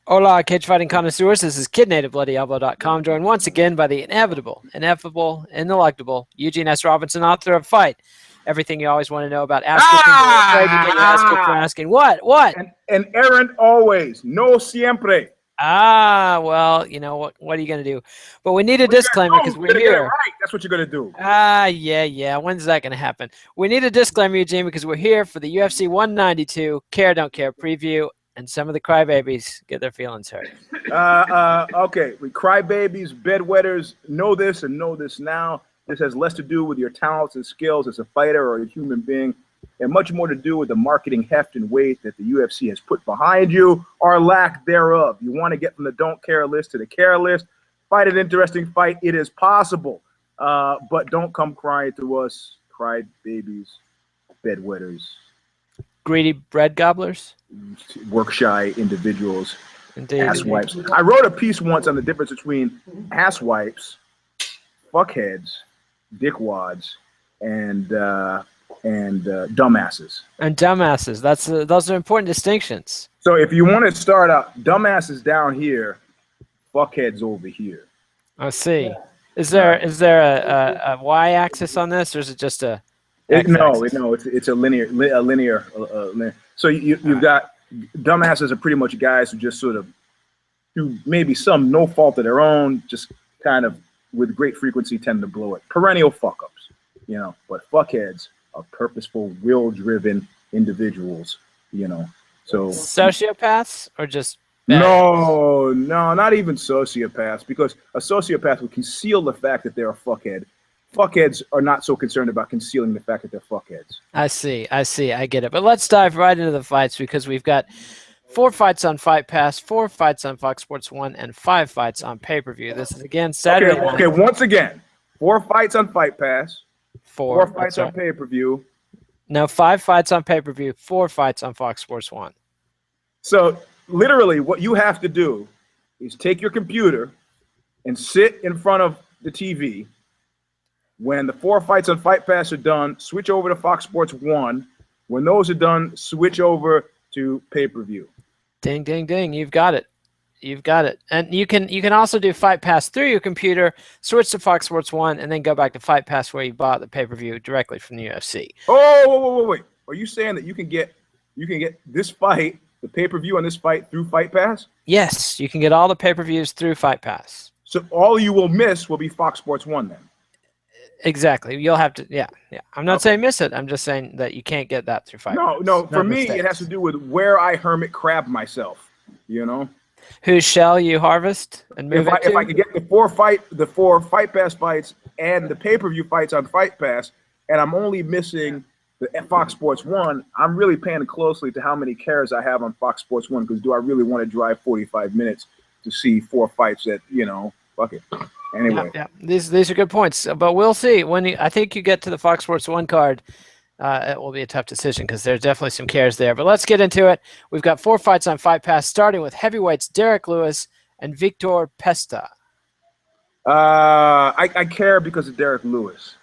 Hola, cage fighting connoisseurs. This is KidNativeBloodyElbow.com, joined once again by the inevitable, ineffable, ineluctable Eugene S. Robinson, author of Fight. Everything you always want to know about ass kicking. You're afraid to get your ass kicked for asking. What? An errand always. No siempre. Well, you know what are you going to do? But we need a disclaimer because we're here. Right. That's what you're going to do. Yeah. When's that going to happen? We need a disclaimer, Eugene, because we're here for the UFC 192 Care Don't Care preview, and some of the crybabies get their feelings hurt. Okay. We crybabies, bedwetters know this and know this now. This has less to do with your talents and skills as a fighter or a human being, and much more to do with the marketing heft and weight that the UFC has put behind you, or lack thereof. You want to get from the don't care list to the care list. Fight an interesting fight. It is possible. But don't come crying to us, crybabies, bedwetters, greedy bread gobblers, work-shy individuals, indeed, asswipes. I wrote a piece once on the difference between asswipes, fuckheads, dickwads, and dumbasses. And dumbasses. Those are important distinctions. So if you want to start out, dumbasses down here, fuckheads over here. I see. Is there a y-axis on this, or is it just a No, it's a linear. So you've got dumbasses are pretty much guys who just sort of, through maybe some no fault of their own, just kind of with great frequency tend to blow it. Perennial fuck-ups, but fuckheads are purposeful, will-driven individuals, So sociopaths or just no, not even sociopaths, because a sociopath would conceal the fact that they're a fuckhead. Fuckheads are not so concerned about concealing the fact that they're fuckheads. I see. I get it. But let's dive right into the fights, because we've got 4 fights on Fight Pass, 4 fights on Fox Sports 1, and 5 fights on pay-per-view. This is, again, Saturday night. Okay, once again, 4 fights on Fight Pass, 4 fights on pay-per-view. No, 5 fights on pay-per-view, 4 fights on Fox Sports 1. So, literally, what you have to do is take your computer and sit in front of the TV. When the 4 fights on Fight Pass are done, switch over to Fox Sports 1. When those are done, switch over to pay-per-view. Ding, ding, ding. You've got it. And you can also do Fight Pass through your computer, switch to Fox Sports 1, and then go back to Fight Pass where you bought the pay-per-view directly from the UFC. Oh, wait. Are you saying that you can get this fight, the pay-per-view on this fight, through Fight Pass? Yes, you can get all the pay-per-views through Fight Pass. So all you will miss will be Fox Sports 1 then? Exactly. You'll have to, yeah. I'm not saying miss it. I'm just saying that you can't get that through Fight Pass. No. For me, it has to do with where I hermit crab myself, Whose shell you harvest and move if I could get the 4 Fight Pass fights and the pay-per-view fights on Fight Pass, and I'm only missing the Fox Sports 1, I'm really paying closely to how many cares I have on Fox Sports 1, because do I really want to drive 45 minutes to see 4 fights that, fuck it. Anyway. Yeah. These are good points, but we'll see. I think you get to the Fox Sports 1 card, it will be a tough decision because there's definitely some cares there. But let's get into it. We've got 4 fights on Fight Pass, starting with heavyweights Derrick Lewis and Victor Pesta. I care because of Derrick Lewis.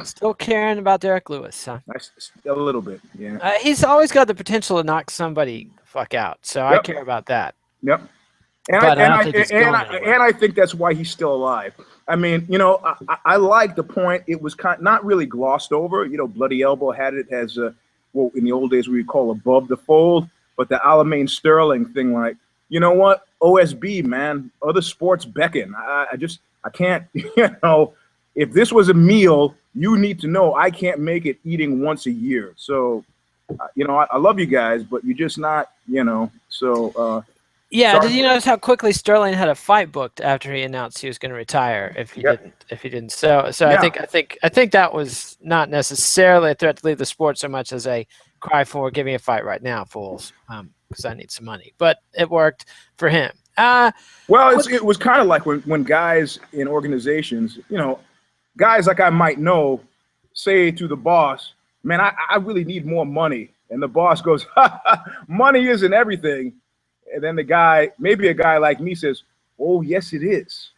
Still caring about Derrick Lewis, huh? A little bit, yeah. He's always got the potential to knock somebody the fuck out, so I care about that. Yep. And I think that's why he's still alive. I mean, I like the point. It was not really glossed over. Bloody Elbow had it as in the old days we would call above the fold, but the Aljamain Sterling thing, like, you know what? OSB, man. Other sports beckon. I can't, if this was a meal, you need to know I can't make it eating once a year. So, I love you guys, but you're just not, so. Yeah, did you notice how quickly Sterling had a fight booked after he announced he was going to retire? If he didn't, so yeah. I think that was not necessarily a threat to leave the sport so much as a cry for "give me a fight right now, fools," because I need some money. But it worked for him. It was kind of like when guys in organizations, guys like I might know, say to the boss, "Man, I really need more money," and the boss goes, "Money isn't everything." And then maybe a guy like me says, "Oh, yes, it is."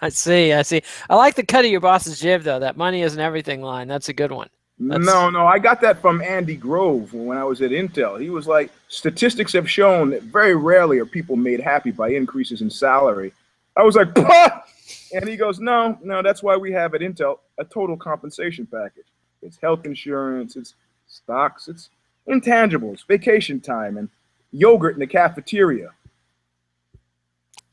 I see. I like the cut of your boss's jib, though. That money isn't everything line. That's a good one. No, I got that from Andy Grove when I was at Intel. He was like, statistics have shown that very rarely are people made happy by increases in salary. I was like, "Pah!" And he goes, no, that's why we have at Intel a total compensation package. It's health insurance, it's stocks, it's intangibles, vacation time, and yogurt in the cafeteria.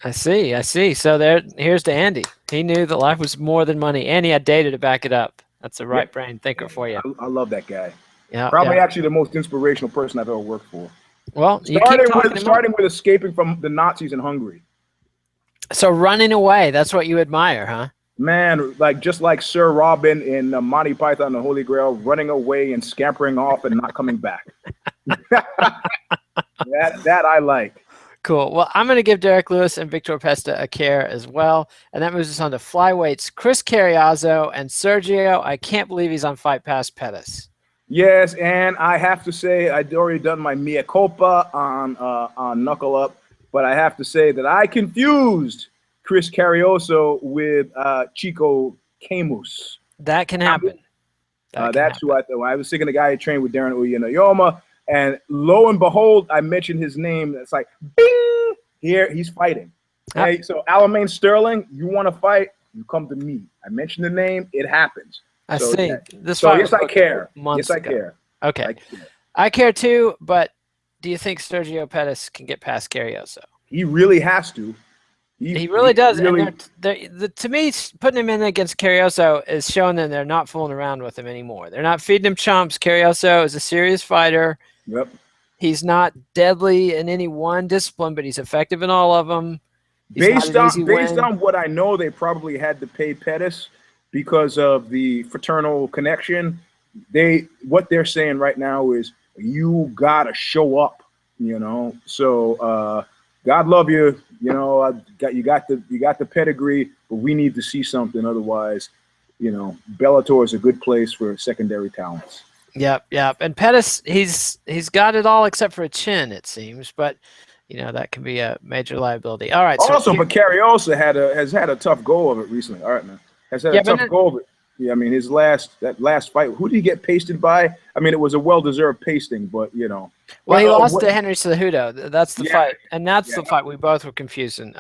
I see. So here's to Andy. He knew that life was more than money, and he had data to back it up. That's a right brain thinker for you. I love that guy. Yeah, probably actually the most inspirational person I've ever worked for. Well, starting with escaping from the Nazis in Hungary. So running away, that's what you admire, huh? Man, just like Sir Robin in Monty Python and the Holy Grail, running away and scampering off and not coming back. that I like. Cool. Well, I'm going to give Derrick Lewis and Victor Pesta a care as well. And that moves us on to flyweights. Chris Carriazo and Sergio. I can't believe he's on Fight Pass Pettis. Yes, and I have to say I'd already done my mea culpa on Knuckle Up, but I have to say that I confused Chris Carriazo with Chico Camus. That can happen. That's who I thought. I was thinking the guy who trained with Darren Uyenoyoma. And lo and behold, I mentioned his name. It's like, bing! Here, he's fighting. Hey, so Aljamain Sterling, you want to fight? You come to me. I mentioned the name. It happens. I see. Yes, I care. Yes, I care. Okay. I care too, but do you think Sergio Pettis can get past Carriazo? He really has to. He really does. Really, and to me, putting him in against Carriazo is showing them they're not fooling around with him anymore. They're not feeding him chumps. Carriazo is a serious fighter. Yep. He's not deadly in any one discipline, but he's effective in all of them. Based on what I know, they probably had to pay Pettis because of the fraternal connection. What they're saying right now is you gotta show up. So God love you. You got the pedigree, but we need to see something. Otherwise, Bellator is a good place for secondary talents. Yep. And Pettis, he's got it all except for a chin, it seems, but that can be a major liability. All right. But Carriazo has had a tough go of it recently. All right, man. Has had a tough go of it. Yeah, I mean, that last fight, who did he get pasted by? I mean, it was a well-deserved pasting, but Well, he lost to Henry Cejudo. That's the fight, and that's the fight we both were confused in.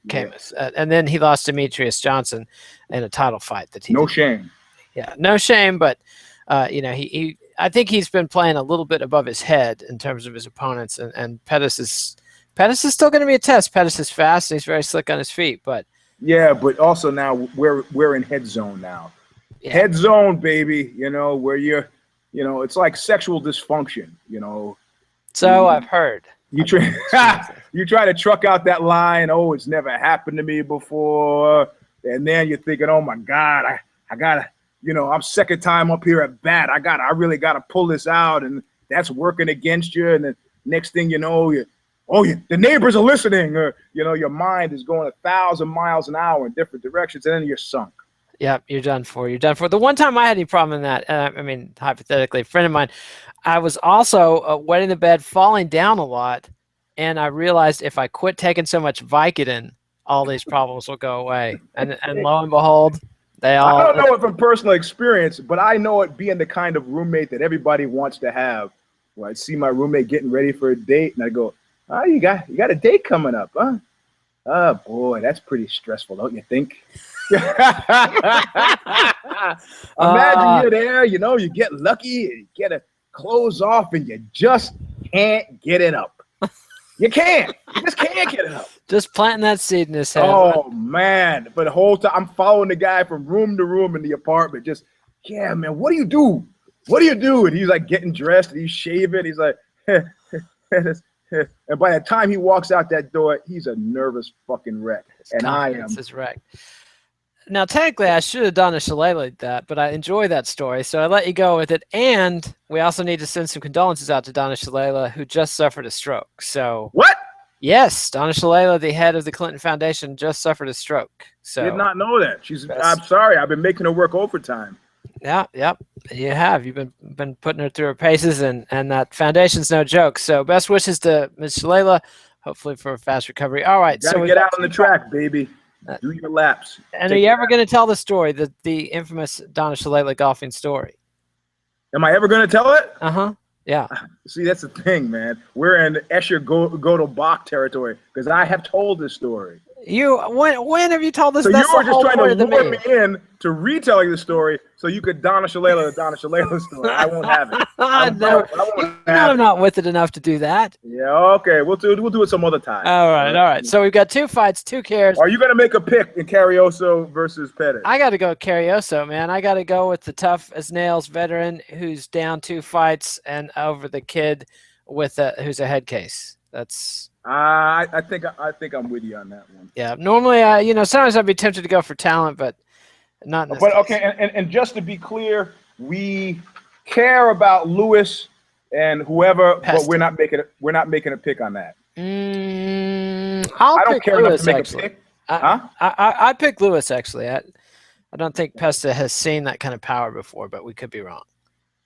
Camus, and then he lost Demetrius Johnson in a title fight. No shame. Yeah, no shame, but he I think he's been playing a little bit above his head in terms of his opponents, and Pettis is still going to be a test. Pettis is fast, and he's very slick on his feet, but. Yeah, but also now we're in head zone now. Yeah. Head zone, baby. Where you're, it's like sexual dysfunction. So I've heard. You try to truck out that line. Oh, it's never happened to me before, and then you're thinking, oh my God, I gotta, I'm second time up here at bat. I really gotta pull this out, and that's working against you. And the next thing you know, the neighbors are listening, or your mind is going 1,000 miles an hour in different directions, and then you're sunk. Yeah, you're done for. The one time I had any problem in that, I mean, hypothetically, a friend of mine, I was also wetting the bed, falling down a lot, and I realized if I quit taking so much Vicodin, all these problems will go away. And lo and behold, they all. I don't know it from personal experience, but I know it being the kind of roommate that everybody wants to have. Where I see my roommate getting ready for a date, and I go, "Oh, you got a date coming up, huh? Oh boy, that's pretty stressful, don't you think?" Imagine you're there, you get lucky, you get a clothes off, and you just can't get it up. You can't. You just can't get it up. Just planting that seed in his head. Oh man! But the whole time I'm following the guy from room to room in the apartment. Just, yeah, man. What do you do? What do you do? And he's like getting dressed, and he's shaving. He's like, and by the time he walks out that door, he's a nervous fucking wreck. And I am. Is wrecked. Now, technically, I should have done a shillelagh that, but I enjoy that story, so I let you go with it. And we also need to send some condolences out to Donna Shalala, who just suffered a stroke. So what? Yes, Donna Shalala, the head of the Clinton Foundation, just suffered a stroke. So did not know that. I'm sorry. I've been making her work overtime. Yeah, you have. You've been putting her through her paces, and that foundation's no joke. So best wishes to Ms. Shalala, hopefully for a fast recovery. All right, so get out on the track, baby. Do your laps. And are you ever going to tell the story, the infamous Donna Shalala golfing story? Am I ever going to tell it? Yeah. See, that's the thing, man. We're in Escher go to Bach territory because I have told this story. When have you told us? So that's you were just trying to lure me in to retelling the story so you could Donna Shalala story. I won't have it. I'm not with it enough to do that. Yeah, okay. We'll do it some other time. All right. So we've got 2 fights, 2 cares. Are you going to make a pick in Carrioso versus Pettis? I got to go Carrioso, man. I got to go with the tough as nails veteran who's down 2 fights and over the kid with who's a head case. That's. I think I'm with you on that one. Yeah. Normally, sometimes I'd be tempted to go for talent, but not. In this case. Okay, and just to be clear, we care about Lewis and whoever, but we're not making a pick on that. I don't care Lewis, enough to make actually. A pick. I pick Lewis actually. I don't think Pesta has seen that kind of power before, but we could be wrong.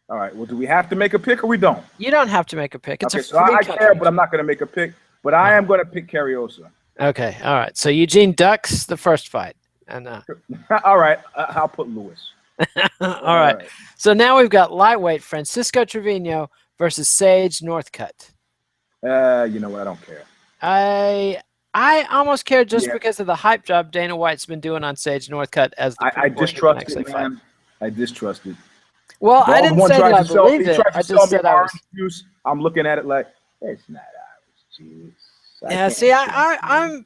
All right. Well, do we have to make a pick or we don't? You don't have to make a pick. It's okay, so I care, but I'm not going to make a pick. But I am going to pick Carrioso. Okay. All right. So Eugene ducks the first fight. And all right. I'll put Lewis. all right. So now we've got lightweight Francisco Trevio versus Sage Northcutt. You know what? I don't care. I almost care just because of the hype job Dana White's been doing on Sage Northcutt as the I distrust it, man. I distrust it. Well, I didn't say that I believed it. I just said I was. Juice. I'm looking at it like it's not orange juice. Yeah, see, I'm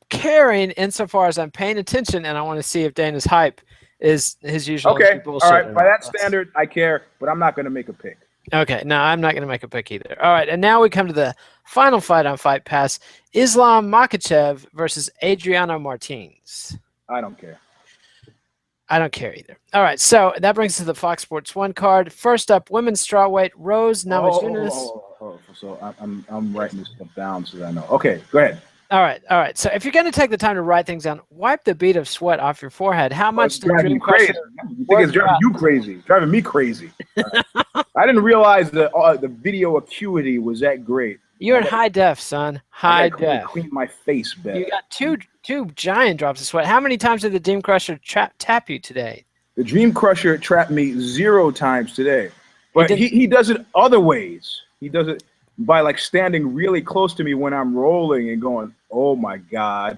caring insofar as I'm paying attention, and I want to see if Dana's hype is his usual bullshit. All right. By that standard, I care, but I'm not going to make a pick. Okay, no, I'm not going to make a pick either. All right, and now we come to the final fight on Fight Pass: Islam Makhachev versus Adriano Martins. I don't care. I don't care either. All right, so that brings us to the Fox Sports 1 card. First up, women's strawweight Rose Namajunas. So I'm writing this stuff down so that I know. Okay, go ahead. All right. So if you're going to take the time to write things down, wipe the bead of sweat off your forehead. How much did Dream Crusher? You think it's driving you crazy? Driving me crazy. I didn't realize the video acuity was that great. You're in high def, son. High def. Clean my face better. You got two giant drops of sweat. How many times did the Dream Crusher tap you today? The Dream Crusher trapped me 0 times today, but he does it other ways. He does it by like standing really close to me when I'm rolling and going, oh my God,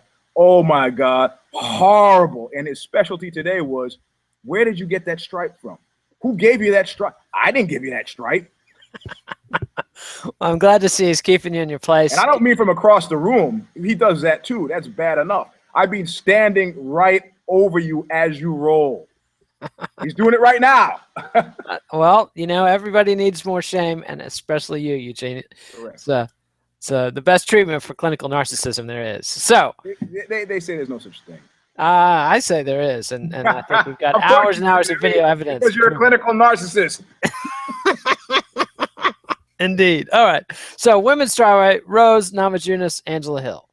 horrible. And his specialty today was, where did you get that stripe from? Who gave you that stripe? I didn't give you that stripe. Well, I'm glad to see he's keeping you in your place. And I don't mean from across the room. He does that too. That's bad enough. I mean standing right over you as you roll. He's doing it right now. Well, everybody needs more shame, and especially you, Eugene. Correct. So the best treatment for clinical narcissism there is. So they say there's no such thing. I say there is, and I think we've got hours and hours of video evidence. Because you're a clinical narcissist. Indeed. All right. So women's strawweight, Rose Namajunas, Angela Hill.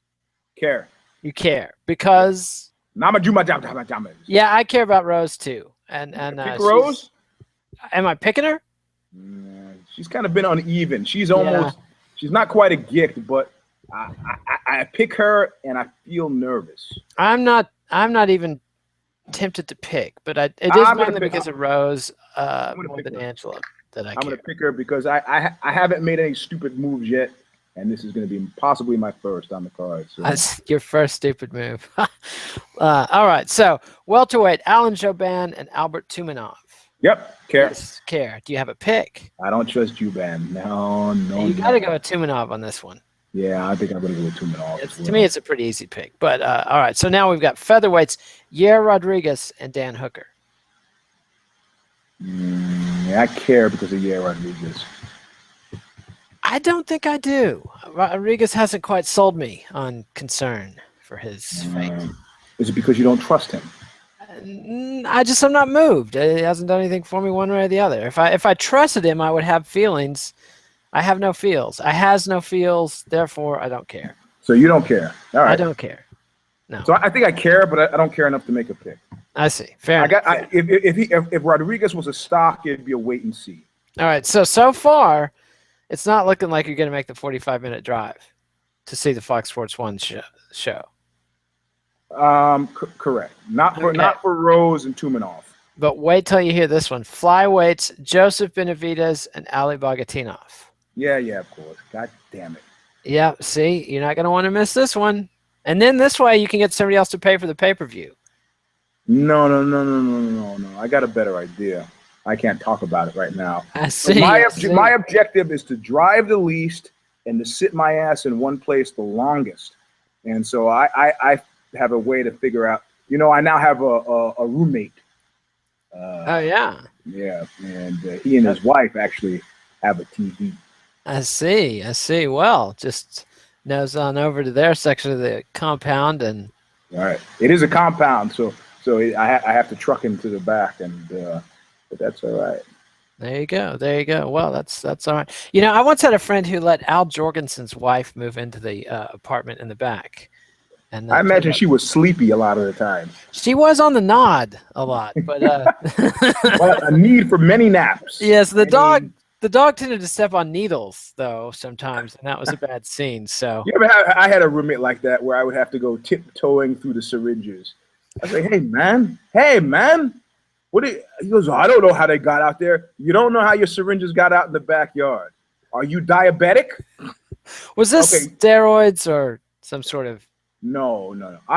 Care. You care because Namajunas. Yeah, I care about Rose too. And pick Rose? Am I picking her? She's kind of been uneven. She's almost she's not quite a gift, but I pick her and I feel nervous. I'm not even tempted to pick, but it is mainly because of Rose more than Angela. I'm going to pick her because I haven't made any stupid moves yet, and this is going to be possibly my first on the card. So. That's your first stupid move. All right, so welterweight, Alan Jouban and Albert Tumanov. Yep, care. Yes, care. Do you have a pick? I don't trust Jouban. No. You got to go with Tumanov on this one. Yeah, I think I'm going to go with Tumanov. To me, it's a pretty easy pick. But all right, so now we've got featherweights, Yair Rodriguez and Dan Hooker. I care because of Yair Rodriguez. I don't think I do. Rodriguez hasn't quite sold me on concern for his fate. Is it because you don't trust him? I'm not moved. He hasn't done anything for me one way or the other. If I trusted him, I would have feelings. I have no feels. I has no feels. Therefore, I don't care. So you don't care. All right. I don't care. No. So I think I care, but I don't care enough to make a pick. I see. Fair enough. If Rodriguez was a stock, it'd be a wait and see. All right. So far, it's not looking like you're going to make the 45-minute drive to see the Fox Sports 1 show. Correct. Not for Rose and Tumanov. But wait till you hear this one. Flyweights, Joseph Benavidez and Ali Bogatinov. Yeah, of course. God damn it. Yeah, see, you're not going to want to miss this one. And then this way you can get somebody else to pay for the pay-per-view. No. I got a better idea. I can't talk about it right now. I see. My objective is to drive the least and to sit my ass in one place the longest. And so I have a way to figure out, I now have a roommate. Oh, yeah. Yeah, and he and his wife actually have a TV. I see. Well, just nose on over to their section of the compound. And all right. It is a compound, so I have to truck him to the back, but that's all right. There you go. Well, that's all right. I once had a friend who let Al Jorgensen's wife move into the apartment in the back. And I imagine she was sleepy a lot of the time. She was on the nod a lot, but well, a need for many naps. Yes, the dog tended to step on needles though sometimes, and that was a bad scene. So I had a roommate like that where I would have to go tiptoeing through the syringes. I was like, hey man, he goes, oh, I don't know how they got out there. You don't know how your syringes got out in the backyard. Are you diabetic? Was this steroids or some sort of? No.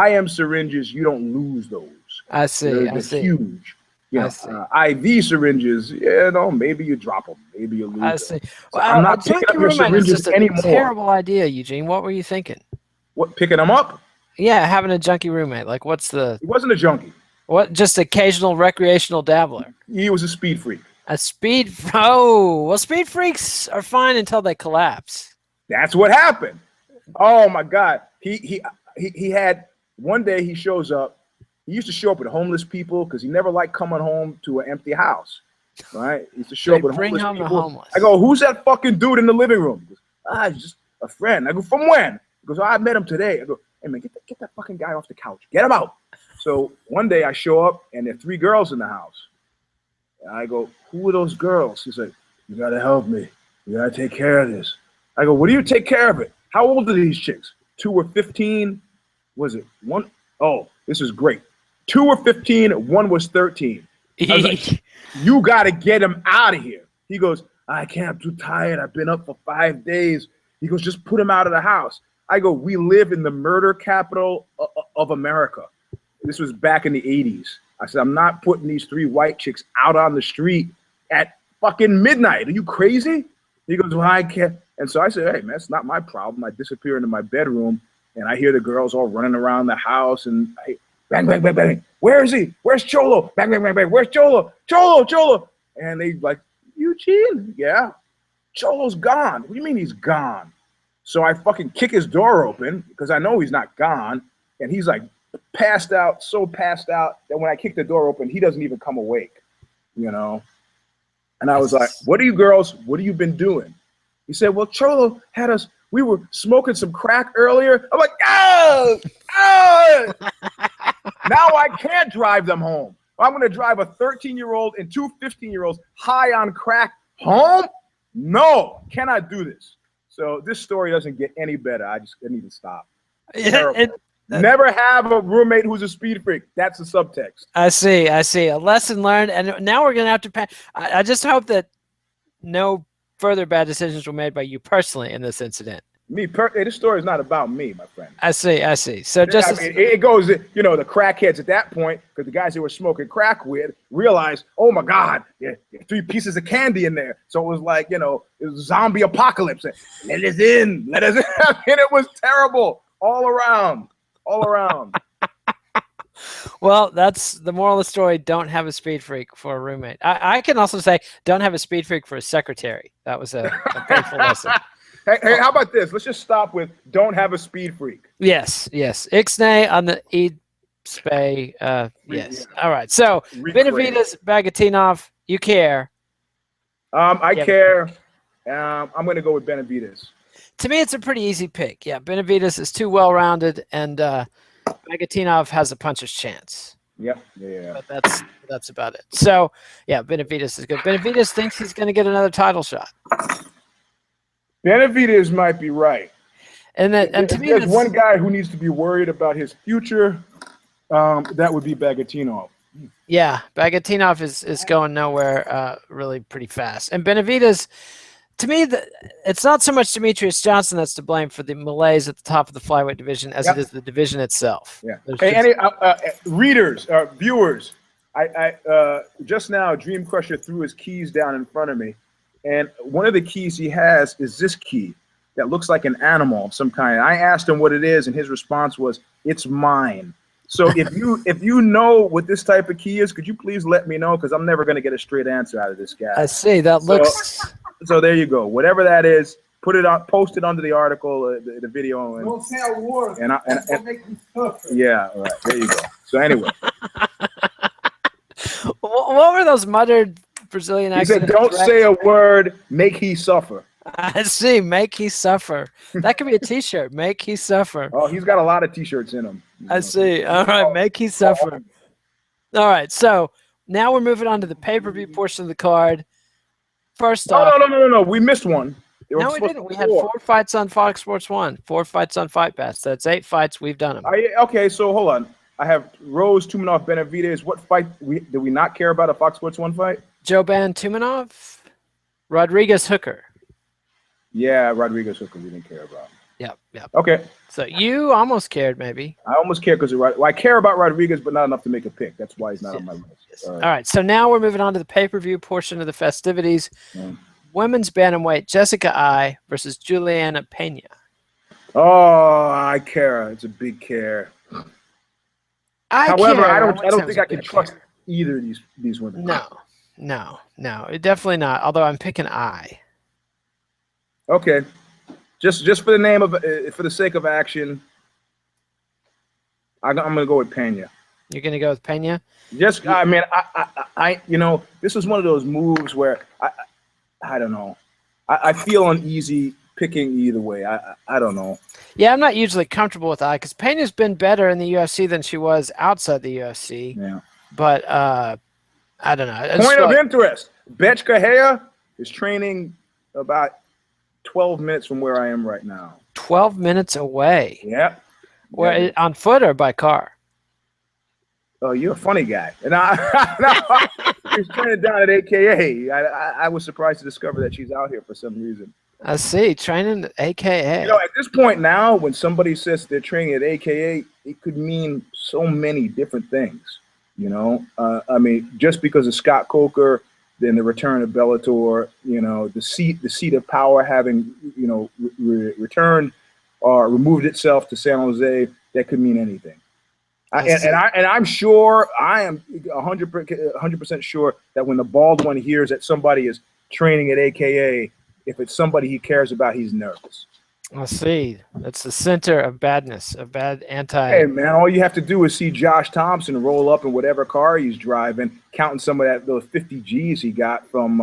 IM syringes, you don't lose those. I see. They're huge. IV syringes, maybe you drop them, maybe you lose them. I see. So I'm not picking up your syringes anymore. Terrible idea, Eugene. What were you thinking? What, picking them up? Yeah, having a junkie roommate. Like, what's the? He wasn't a junkie. What? Just occasional recreational dabbler. He was a speed freak. Speed freaks are fine until they collapse. That's what happened. Oh my God. He had one day he shows up. He used to show up with homeless people because he never liked coming home to an empty house. Right? He used to show up with homeless people. I go, who's that fucking dude in the living room? He goes, he's just a friend. I go, from when? He goes, I met him today. I go, hey man, get that fucking guy off the couch. Get him out. So one day I show up and there are 3 girls in the house. And I go, who are those girls? He's like, you gotta help me. You gotta take care of this. I go, what do you take care of it? How old are these chicks? 2 were 15. Was it one? Oh, this is great. 2 were 15. 1 was 13. I was like, you got to get him out of here. He goes, I can't. I'm too tired. I've been up for 5 days. He goes, just put him out of the house. I go, we live in the murder capital of America. This was back in the 80s. I said, I'm not putting these 3 white chicks out on the street at fucking midnight. Are you crazy? He goes, well, I can't. And so I said, hey, man, that's not my problem. I disappear into my bedroom, and I hear the girls all running around the house, and I bang, bang, bang, bang. Where is he? Where's Cholo? Bang, bang, bang, bang. Where's Cholo? Cholo. And they like, Eugene? Yeah. Cholo's gone. What do you mean he's gone? So I fucking kick his door open because I know he's not gone. And he's like passed out, so passed out that when I kick the door open, he doesn't even come awake, And I was like, what are you girls? What have you been doing? He said, well, Cholo had us. We were smoking some crack earlier. I'm like, now I can't drive them home. I'm going to drive a 13-year-old and 2 15-year-olds high on crack home? No, cannot do this. So this story doesn't get any better. I need to stop. Never have a roommate who's a speed freak. That's the subtext. I see. A lesson learned. And now we're going to have to I just hope that no further bad decisions were made by you personally in this incident. This story is not about me, my friend. I see. So just it goes, the crackheads at that point, because the guys they were smoking crack with realized, oh my God, there are 3 pieces of candy in there. So it was like, it was zombie apocalypse. Let us in. And it was terrible all around. Well, that's the moral of the story. Don't have a speed freak for a roommate. I can also say don't have a speed freak for a secretary. That was a painful lesson. Hey, how about this? Let's just stop with don't have a speed freak. Yes. Ixnay on the spay. Yes. Yeah. All right. So Benavidez, Bogatinov, you care. I care. I'm going to go with Benavidez. To me, it's a pretty easy pick. Yeah, Benavidez is too well-rounded, and Bogatinov has a puncher's chance. Yeah. But that's about it. So, yeah, Benavidez is good. Benavidez thinks he's going to get another title shot. Benavidez might be right. And to me, there's one guy who needs to be worried about his future. That would be Bogatinov. Yeah, Bagatinov is going nowhere really pretty fast. And Benavidez, to me, it's not so much Demetrius Johnson that's to blame for the malaise at the top of the flyweight division as it is the division itself. Yeah. Hey, any readers, viewers, I just now Dream Crusher threw his keys down in front of me, and one of the keys he has is this key that looks like an animal of some kind. I asked him what it is, and his response was, "It's mine." So if you know what this type of key is, could you please let me know? Because I'm never going to get a straight answer out of this guy. I see. That looks. So there you go. Whatever that is, put it on, post it under the article, the video. And, don't say a word. And make me yeah. All right. There you go. So anyway. What were those muttered Brazilian accents? He said, "Don't say a word. Make he suffer." I see. Make he suffer. That could be a T-shirt. Make he suffer. Oh, he's got a lot of T-shirts in him. I see. All right. Make he suffer. All right. So now we're moving on to the pay-per-view portion of the card. First off. No. We missed one. No, we didn't. We had 4 fights on Fox Sports 1, 4 fights on Fight Pass. That's 8 fights. We've done them. Okay, so hold on. I have Rose Tumanov Benavidez. What fight did we not care about a Fox Sports 1 fight? Joban Tumanov, Rodriguez Hooker. Yeah, Rodriguez Hooker we didn't care about. Yep. Okay. So you almost cared, maybe. I almost care because I care about Rodriguez, but not enough to make a pick. That's why he's not on my list. Yes. All right. So now we're moving on to the pay-per-view portion of the festivities. Yeah. Women's bantamweight Jessica Ai versus Julianna Pena. Oh, I care. It's a big care. However, I don't think I can trust either of these women. No, definitely not. Although I'm picking Ai. Okay, just for the name of for the sake of action, I'm gonna go with Pena. You're gonna go with Pena? Just, I mean, I this is one of those moves where I don't know. I feel uneasy picking either way. I don't know. Yeah, I'm not usually comfortable with Ai because Pena's been better in the UFC than she was outside the UFC. Yeah. But I don't know. Point of interest: Betch Kahea is training about 12 minutes from where I am right now. 12 minutes away. Yep. Where, on foot or by car? Oh, you're a funny guy. And he's training down at AKA. I was surprised to discover that she's out here for some reason. I see. Training at AKA. At this point now, when somebody says they're training at AKA, it could mean so many different things. I mean, just because of Scott Coker, then the return of Bellator, the seat of power having, returned or removed itself to San Jose, that could mean anything. I'm sure, I am 100% sure that when the bald one hears that somebody is training at AKA, if it's somebody he cares about, he's nervous. I see. That's the center of badness, of bad anti. Hey, man, all you have to do is see Josh Thompson roll up in whatever car he's driving, counting some of those 50 G's he got from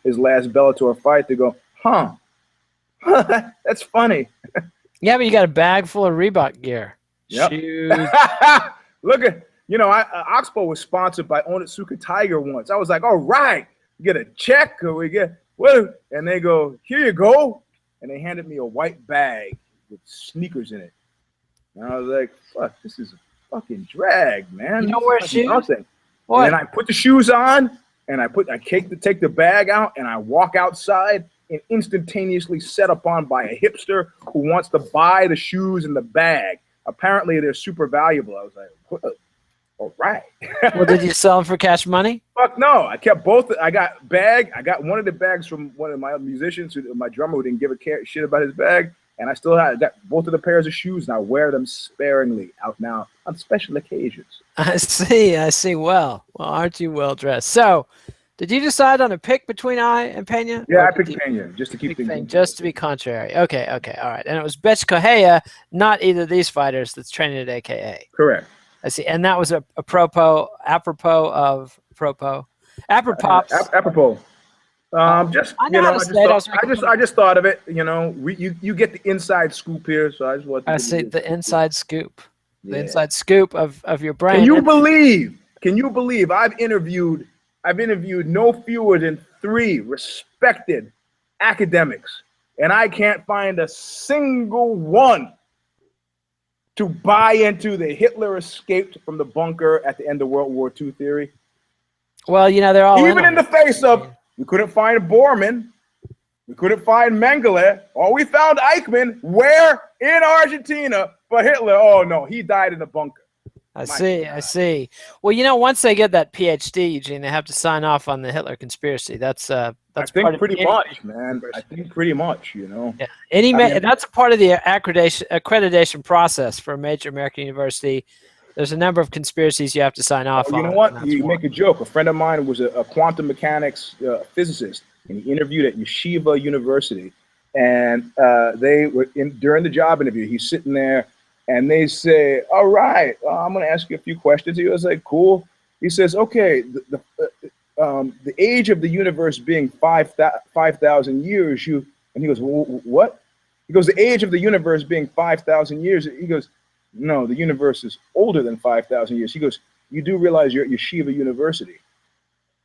his last Bellator fight to go, that's funny. Yeah, but you got a bag full of Reebok gear. Yep. Shoes. Look at, Oxbow was sponsored by Onitsuka Tiger once. I was like, all right, we get a check or we get what? And they go, here you go. And they handed me a white bag with sneakers in it. And I was like, fuck, this is a fucking drag, man. You don't wear shoes? Nothing. What? And I put the shoes on and I take the bag out and I walk outside and instantaneously set upon by a hipster who wants to buy the shoes and the bag. Apparently they're super valuable. I was like, what? All right. Well, did you sell them for cash money? Fuck no. I kept both. I got one of the bags from one of my musicians, my drummer, who didn't give a shit about his bag. And I got both of the pairs of shoes, and I wear them sparingly out now on special occasions. I see. Well, aren't you well dressed? So, did you decide on a pick between Ai and Pena? Yeah, I picked Pena just to keep things. Just to be contrary. Okay, all right. And it was Betch Kahea, not either of these fighters, that's training at AKA. Correct. I see. And that was apropos. I just thought of it. You get the inside scoop here, so I just want. I see the inside scoop. The inside scoop of your brain. Can you believe I've interviewed no fewer than 3 respected academics, and I can't find a single one to buy into the Hitler escaped from the bunker at the end of World War II theory? Well, they're all even in the face of, we couldn't find Bormann, we couldn't find Mengele, or we found Eichmann. Where? In Argentina. But Hitler, oh no, he died in the bunker. I see. Well, once they get that PhD, Eugene, they have to sign off on the Hitler conspiracy. That's I think pretty much, man. I think pretty much, Yeah. That's a part of the accreditation process for a major American university. There's a number of conspiracies you have to sign off on. You know what? You make a joke. A friend of mine was a quantum mechanics physicist, and he interviewed at Yeshiva University. And they were during the job interview, he's sitting there, and they say, all right, I'm going to ask you a few questions. He was like, cool. He says, okay, the age of the universe being 5,000 years, and he goes, what? He goes, the age of the universe being 5,000 years. He goes, no, the universe is older than 5,000 years. He goes, you do realize you're at Yeshiva University.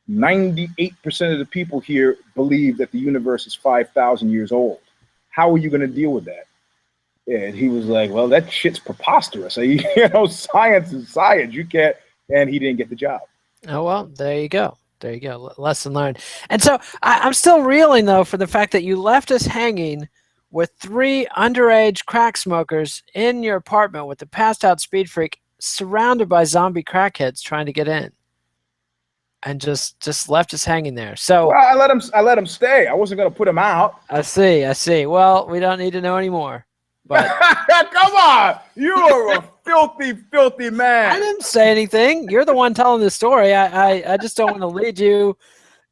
98% of the people here believe that the universe is 5,000 years old. How are you going to deal with that? And he was like, well, that shit's preposterous. Science is science. You can't. And he didn't get the job. Oh, well, there you go. Lesson learned. And so I'm still reeling, though, for the fact that you left us hanging with 3 underage crack smokers in your apartment with the passed out speed freak surrounded by zombie crackheads trying to get in. And just left us hanging there. So I let him stay. I wasn't going to put him out. I see. Well, we don't need to know anymore. But come on, you are a filthy man. I didn't say anything. You're the one telling the story. I just don't want to lead you.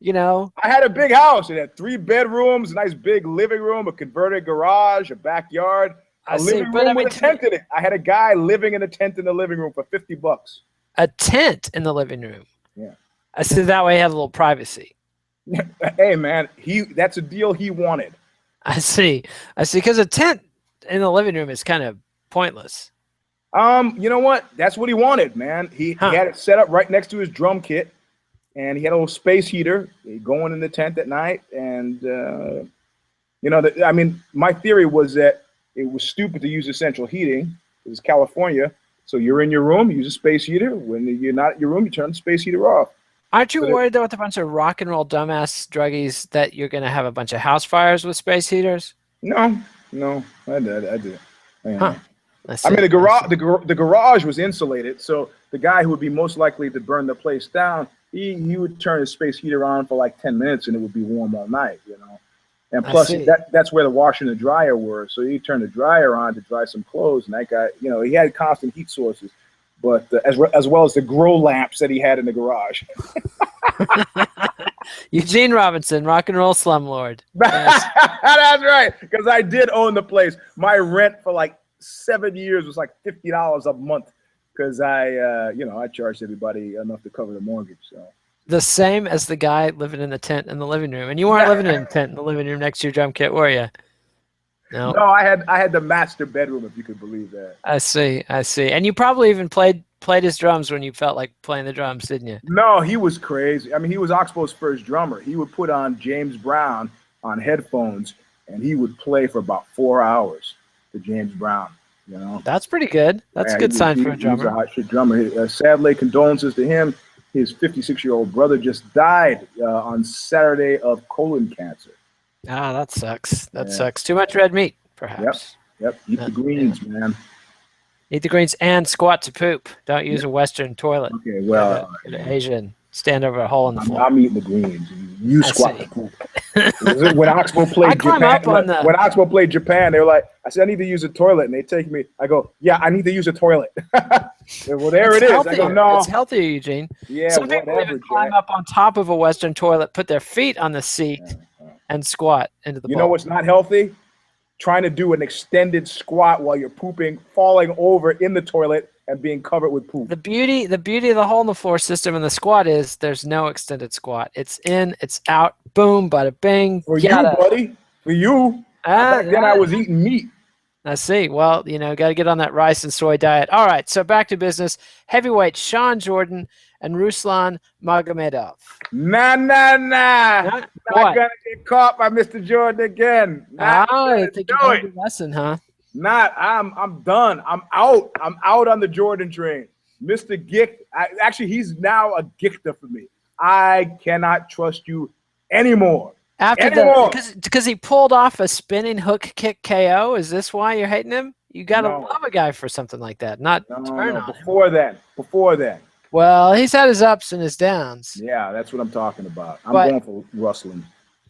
I had a big house. It had 3 bedrooms, a nice big living room, a converted garage, a backyard, living room with a tent in it. I had a guy living in a tent in the living room for $50. A tent in the living room. Yeah. I said that way he had a little privacy. Hey man, that's a deal he wanted. I see. Because a tent in the living room is kind of pointless. You know what? That's what he wanted, man. He had it set up right next to his drum kit, and he had a little space heater going in the tent at night. And my theory was that it was stupid to use essential heating. It was California, so you're in your room, use a space heater. When you're not at your room, you turn the space heater off. Aren't you worried, though, with a bunch of rock and roll dumbass druggies that you're going to have a bunch of house fires with space heaters? No, I did. Huh. The garage was insulated, so the guy who would be most likely to burn the place down, he would turn his space heater on for like 10 minutes, and it would be warm all night, And plus, that's where the washer and the dryer were. So he turned the dryer on to dry some clothes, and that guy, he had constant heat sources. But as well as the grow lamps that he had in the garage. Eugene Robinson, rock and roll slumlord. Yes. That's right, because I did own the place. My rent for like 7 years was like $50 a month because I charged everybody enough to cover the mortgage. So the same as the guy living in the tent in the living room, and you weren't living in a tent in the living room next to your drum kit, were you? No, I had the master bedroom, if you could believe that. I see. And you probably even played his drums when you felt like playing the drums, didn't you? No, he was crazy. I mean, he was Oxbow's first drummer. He would put on James Brown on headphones, and he would play for about 4 hours to James Brown. That's pretty good. That's a good sign for a drummer. He was a hot shit drummer. Sadly, condolences to him. His 56-year-old brother just died on Saturday of colon cancer. Ah, that sucks. That sucks. Too much red meat, perhaps. Yep. Eat the greens, man. Eat the greens and squat to poop. Don't use a Western toilet. Okay, well. Asian. Stand over a hole in the floor. I'm eating the greens. You squat to poop. When Oxbow played Japan, they were like, I said, I need to use a toilet. And they take me. I go, yeah, I need to use a toilet. Well, there it is. I go, no. It's healthier, Eugene. Yeah, some people even climb up on top of a Western toilet, put their feet on the seat, and squat into the bowl. You know what's not healthy? Trying to do an extended squat while you're pooping, falling over in the toilet, and being covered with poop. The beauty of the hole in the floor system in the squat is there's no extended squat. It's in, it's out, boom, bada bing. For you, buddy. For you. Back then I was eating meat. I see. Well, got to get on that rice and soy diet. All right, so back to business. Heavyweight Sean Jordan and Ruslan Magomedov. Nah. Not gonna get caught by Mr. Jordan again. I think you learned a lesson, huh? I'm done. I'm out. I'm out on the Jordan train. Mr. Gicht, actually, he's now a Gichter for me. I cannot trust you anymore. Because he pulled off a spinning hook kick KO. Is this why you're hating him? You gotta love a guy for something like that. Not turn on him. Before then. Well, he's had his ups and his downs. Yeah, that's what I'm talking about. I'm going for rustling.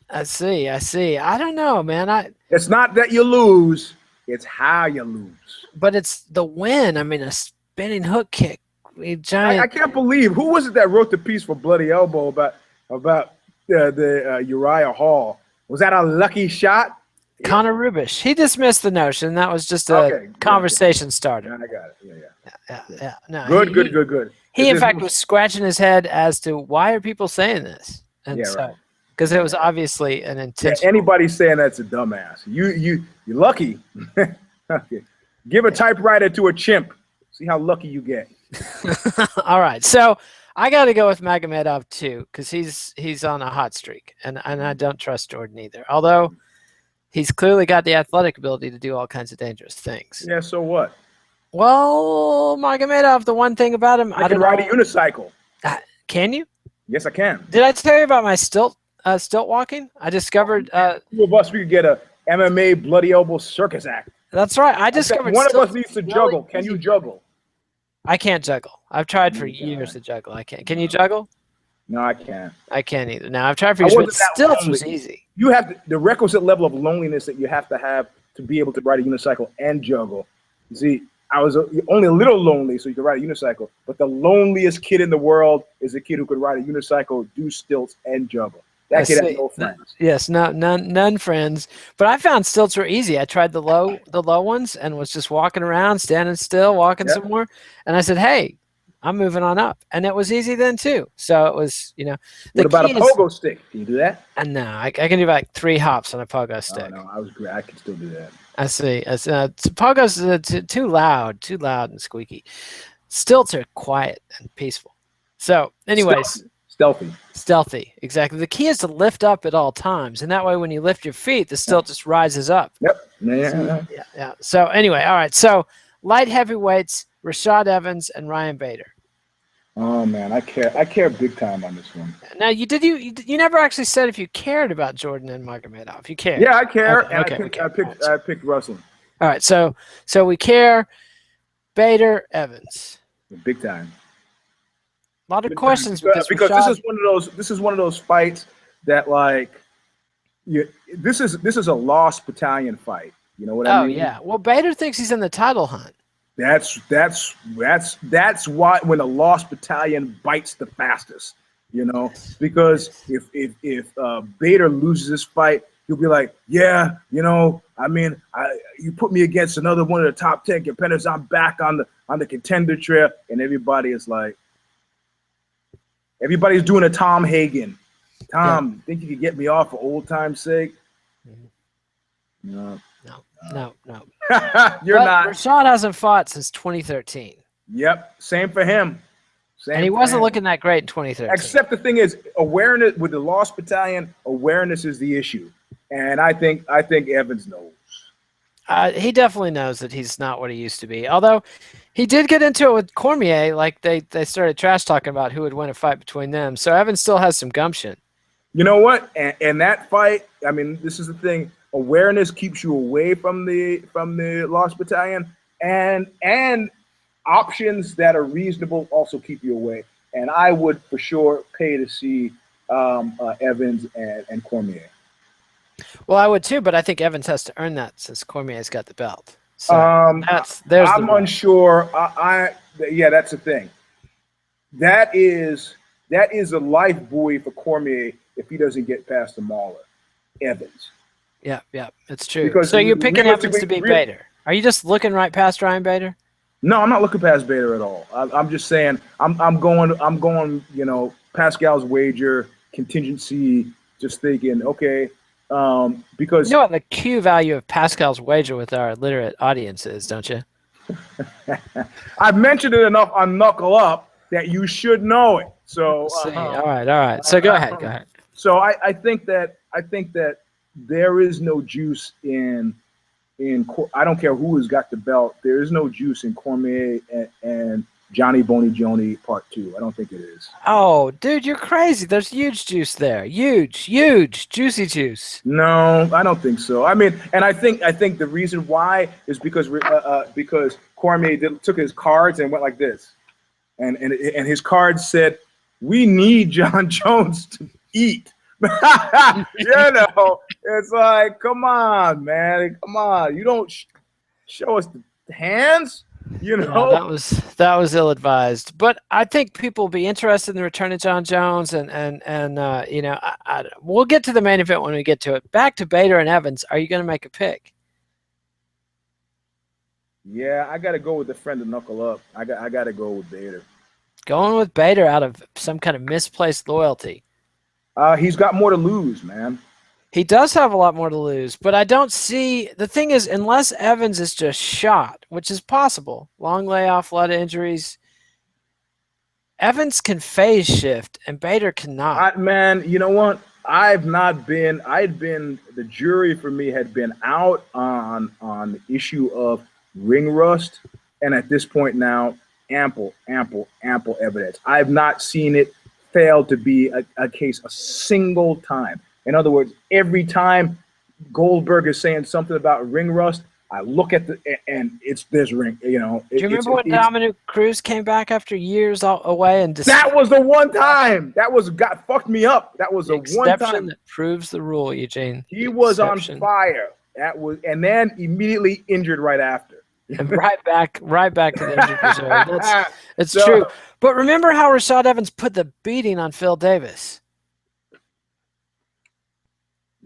I see. I don't know, man. It's not that you lose; it's how you lose. But it's the win. I mean, a spinning hook kick. I can't believe who was it that wrote the piece for Bloody Elbow about the Uriah Hall. Was that a lucky shot? Connor Rubish. He dismissed the notion. That was just a conversation starter. Yeah, I got it. Yeah. No, good. He, in fact, was scratching his head as to why are people saying this? And because it was obviously an intentional. Yeah, anybody saying that's a dumbass. You're lucky. Okay. Give a typewriter to a chimp. See how lucky you get. All right. So I got to go with Magomedov too, because he's on a hot streak, and I don't trust Jordan either. Although he's clearly got the athletic ability to do all kinds of dangerous things. Yeah. So what? Well, Magomedov, the one thing about him, I can ride a unicycle. Can you? Yes, I can. Did I tell you about my stilt walking? I discovered. Two of us, we could get a MMA Bloody Elbow circus act. That's right. I discovered one of us needs to juggle. Can you juggle? I can't juggle. I've tried for years to juggle. I can't. Can you juggle? No, I can't. I can't either. Now I've tried for years, but stilts was easy. You have the requisite level of loneliness that you have to be able to ride a unicycle and juggle. You see, I was only a little lonely, so you could ride a unicycle. But the loneliest kid in the world is a kid who could ride a unicycle, do stilts, and juggle. That kid has no friends. Yes, none friends. But I found stilts were easy. I tried the low ones and was just walking around, standing still, walking some more. And I said, hey, I'm moving on up. And it was easy then too. So it was, What about a pogo stick? Can you do that? And no, I can do like 3 hops on a pogo stick. Oh, no, I was great. I could still do that. I see. Pogo's too loud and squeaky. Stilts are quiet and peaceful. So anyways. Stealthy, exactly. The key is to lift up at all times, and that way when you lift your feet, the stilt just rises up. Yep. Yeah. So anyway, all right. So light heavyweights, Rashad Evans and Ryan Bader. Oh man, I care big time on this one. Now you never actually said if you cared about Jordan and Magomedov. You care? Yeah, I care. Okay, I picked wrestling. All right. So we care. Bader, Evans. Big time. A lot of questions because this is one of those fights that this is a lost battalion fight. You know what I mean? Oh yeah. Well, Bader thinks he's in the title hunt. That's why when a lost battalion bites the fastest. Because if Bader loses this fight, he'll be like, yeah, I mean, you put me against another one of the top 10 contenders. I'm back on the contender trail, and everybody is like. Everybody's doing a Tom Hagen. Tom, think you could get me off for old time's sake? No. You're not. Rashad hasn't fought since 2013. Yep, same for him. And he wasn't looking that great in 2013. Except the thing is, awareness with the Lost Battalion, awareness is the issue, and I think Evans knows. He definitely knows that he's not what he used to be. Although he did get into it with Cormier, like they started trash talking about who would win a fight between them. So Evans still has some gumption. You know what? And that fight, I mean, this is the thing. Awareness keeps you away from the Lost Battalion, and options that are reasonable also keep you away. And I would for sure pay to see Evans and Cormier. Well, I would too, but I think Evans has to earn that since Cormier's got the belt. So I'm unsure. Yeah, that's the thing. That is a life buoy for Cormier if he doesn't get past the mauler, Evans. Yeah, it's true. Because so you're picking Evans to beat Bader. Are you just looking right past Ryan Bader? No, I'm not looking past Bader at all. I'm just saying I'm going. Pascal's wager contingency. Just thinking, okay. Because you know what the Q value of Pascal's wager with our literate audience is, don't you? I've mentioned it enough on Knuckle Up that you should know it. So all right. So go ahead. So I think that there is no juice in I don't care who has got the belt. There is no juice in Cormier and Johnny Boney Joni Part 2. I don't think it is. Oh, dude, you're crazy. There's huge juice there. Huge, juicy juice. No, I don't think so. I mean, and I think the reason why is because Cormier took his cards and went like this, and his cards said, "We need John Jones to eat." It's like, come on, man, come on. You don't show us the hands. Yeah, that was ill-advised, but I think people will be interested in the return of John Jones, and we'll get to the main event when we get to it. Back to Bader and Evans. Are you going to make a pick? Yeah, I got to go with the friend to knuckle up. I got to go with Bader. Going with Bader out of some kind of misplaced loyalty. He's got more to lose, man. He does have a lot more to lose, but I don't see – the thing is, unless Evans is just shot, which is possible, long layoff, a lot of injuries, Evans can phase shift and Bader cannot. Man, you know what? The jury for me had been out on the issue of ring rust, and at this point now, ample evidence. I've not seen it fail to be a case a single time. In other words, every time Goldberg is saying something about ring rust, I look at there's ring. Do you remember when Dominic Cruz came back after years away and that was the one time fucked me up. That was the one time that proves the rule, Eugene. He was on fire. And then immediately injured right after. And right back to the injured reserve. It's true. But remember how Rashad Evans put the beating on Phil Davis?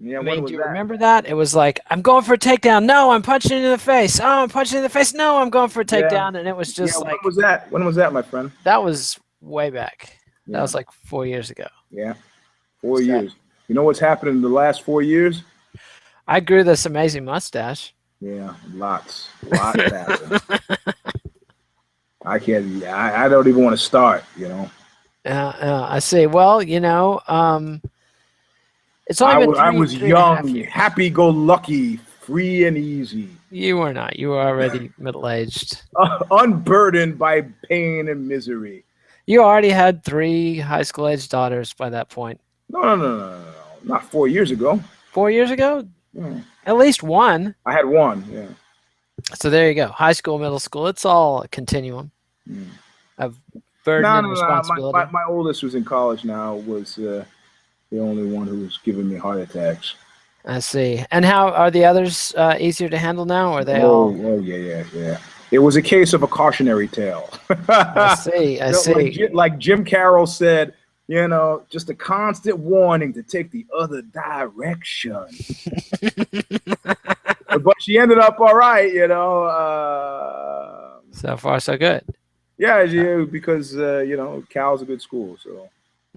Yeah, do you remember that? It was like, I'm going for a takedown. No, I'm punching in the face. Oh, I'm punching in the face. No, I'm going for a takedown. And it was just like. When was that, my friend? That was way back. Yeah. That was like 4 years ago. Yeah, 4 years. You know what's happened in the last 4 years? I grew this amazing mustache. Yeah, lots happened. I can't. I don't even want to start. I see. Well, it's only been I was young, happy-go-lucky, free and easy. You were not. You were already middle-aged. Unburdened by pain and misery. You already had 3 high school-aged daughters by that point. No. Not 4 years ago. 4 years ago? Yeah. At least one. I had one, yeah. So there you go. High school, middle school. It's all a continuum of burden and responsibility. My oldest who's in college now was the only one who was giving me heart attacks. I see. And how are the others easier to handle now? Or are they all? Oh, yeah. It was a case of a cautionary tale. I see. Like Jim Carroll said, just a constant warning to take the other direction. But she ended up all right, So far, so good. Yeah, because, Cal's a good school, so.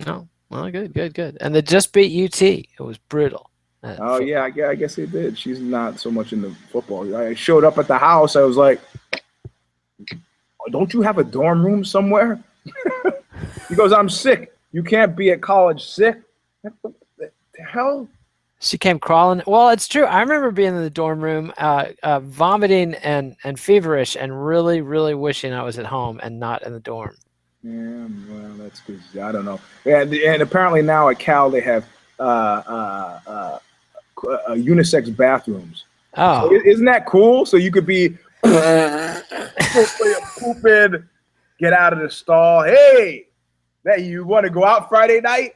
No. Well, good. And they just beat UT. It was brutal. Yeah, I guess they did. She's not so much into football. I showed up at the house. I was like, don't you have a dorm room somewhere? He goes, I'm sick. You can't be at college sick. What the hell? She came crawling. Well, it's true. I remember being in the dorm room, vomiting and feverish and really, really wishing I was at home and not in the dorm. Yeah, well, that's because I don't know. And apparently now at Cal they have unisex bathrooms. Oh, so isn't that cool? So you could be pooping, get out of the stall. Hey, you want to go out Friday night?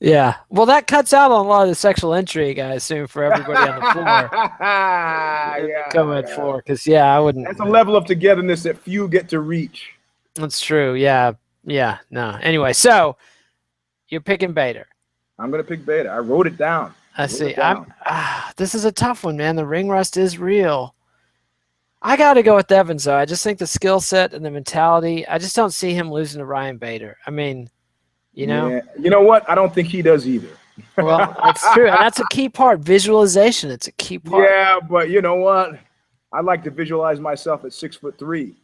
Yeah. Well, that cuts out on a lot of the sexual intrigue, I assume, for everybody on the floor. Co-ed floor, because I wouldn't. That's a level of togetherness that few get to reach. That's true. Yeah. No. Anyway, so you're picking Bader. I'm gonna pick Bader. I wrote it down. I see. This is a tough one, man. The ring rust is real. I got to go with Evans, though. I just think the skill set and the mentality. I just don't see him losing to Ryan Bader. I mean, Yeah. You know what? I don't think he does either. Well, that's true, and that's a key part. Visualization. It's a key part. Yeah, but you know what? I like to visualize myself at 6'3".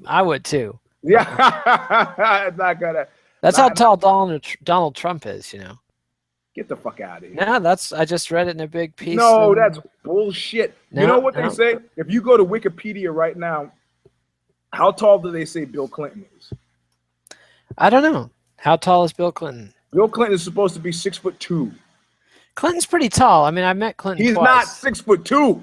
I would too. Yeah, it's not gonna. That's how tall Donald Trump is, Get the fuck out of here. No, I just read it in a big piece. No, that's bullshit. No, you know what they say? If you go to Wikipedia right now, how tall do they say Bill Clinton is? I don't know. How tall is Bill Clinton? Bill Clinton is supposed to be 6'2". Clinton's pretty tall. I mean, I met Clinton He's twice. not 6'2".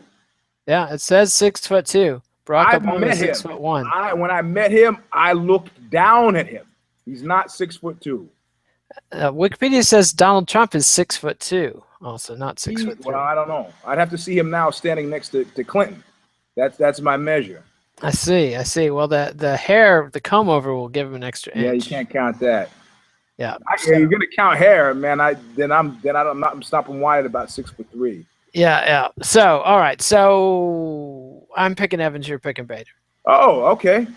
Yeah, it says 6'2". Barack Obama is 6'1". When I met him, I looked down at him. He's not 6'2". Wikipedia says Donald Trump is 6'2", also not 6'3". Well, I don't know. I'd have to see him now standing next to Clinton. That's my measure. I see. Well, the hair, the comb over will give him an extra inch. Yeah, you can't count that. Yeah. You're gonna count hair, man. I'm stopping wide at about 6'3". Yeah. So, all right. So I'm picking Evans. You're picking Bader. Oh, okay. Yeah.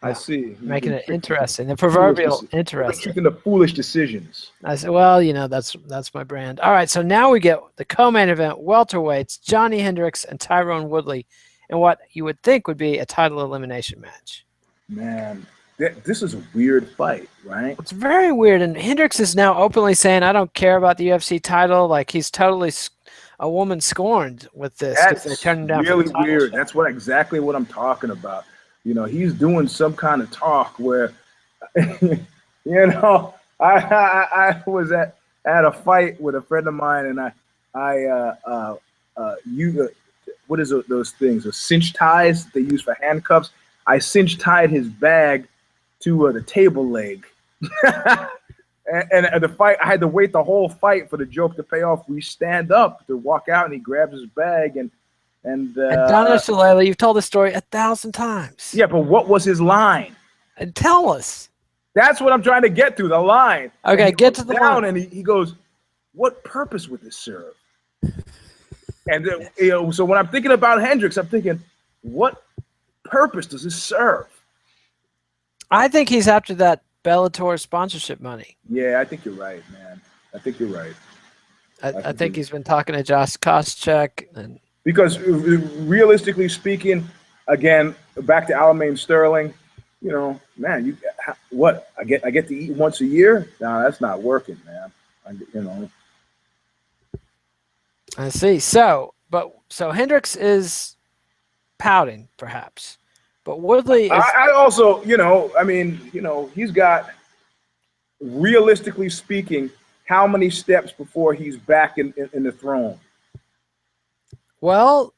I Yeah. see. Making it interesting. The proverbial interesting. Making the foolish decisions. I said, well, that's my brand. All right. So now we get the co-main event, welterweights, Johnny Hendricks and Tyrone Woodley, in what you would think would be a title elimination match. Man, this is a weird fight, right? It's very weird. And Hendricks is now openly saying, I don't care about the UFC title. Like, he's totally a woman scorned with this. That's they turned him down really weird. That's exactly what I'm talking about. He's doing some kind of talk where, I was at a fight with a friend of mine, and what is those things? Those cinch ties they use for handcuffs. I cinch tied his bag to the table leg, and the fight. I had to wait the whole fight for the joke to pay off. We stand up to walk out, and he grabs his bag and Donna Shalala, you've told this story 1,000 times. Yeah, but what was his line? And tell us. That's what I'm trying to get to, the line. Okay, get to the line. And he goes, what purpose would this serve? And so when I'm thinking about Hendricks, I'm thinking, what purpose does this serve? I think he's after that Bellator sponsorship money. Yeah, I think you're right, man. I think you're right. I think he's been talking to Josh Koscheck. Because realistically speaking, again, back to Aljamain Sterling, man, I get to eat once a year? No, that's not working, man. I see. So Hendricks is pouting, perhaps, but Woodley is. I also, he's got, realistically speaking, how many steps before he's back in the throne? Well,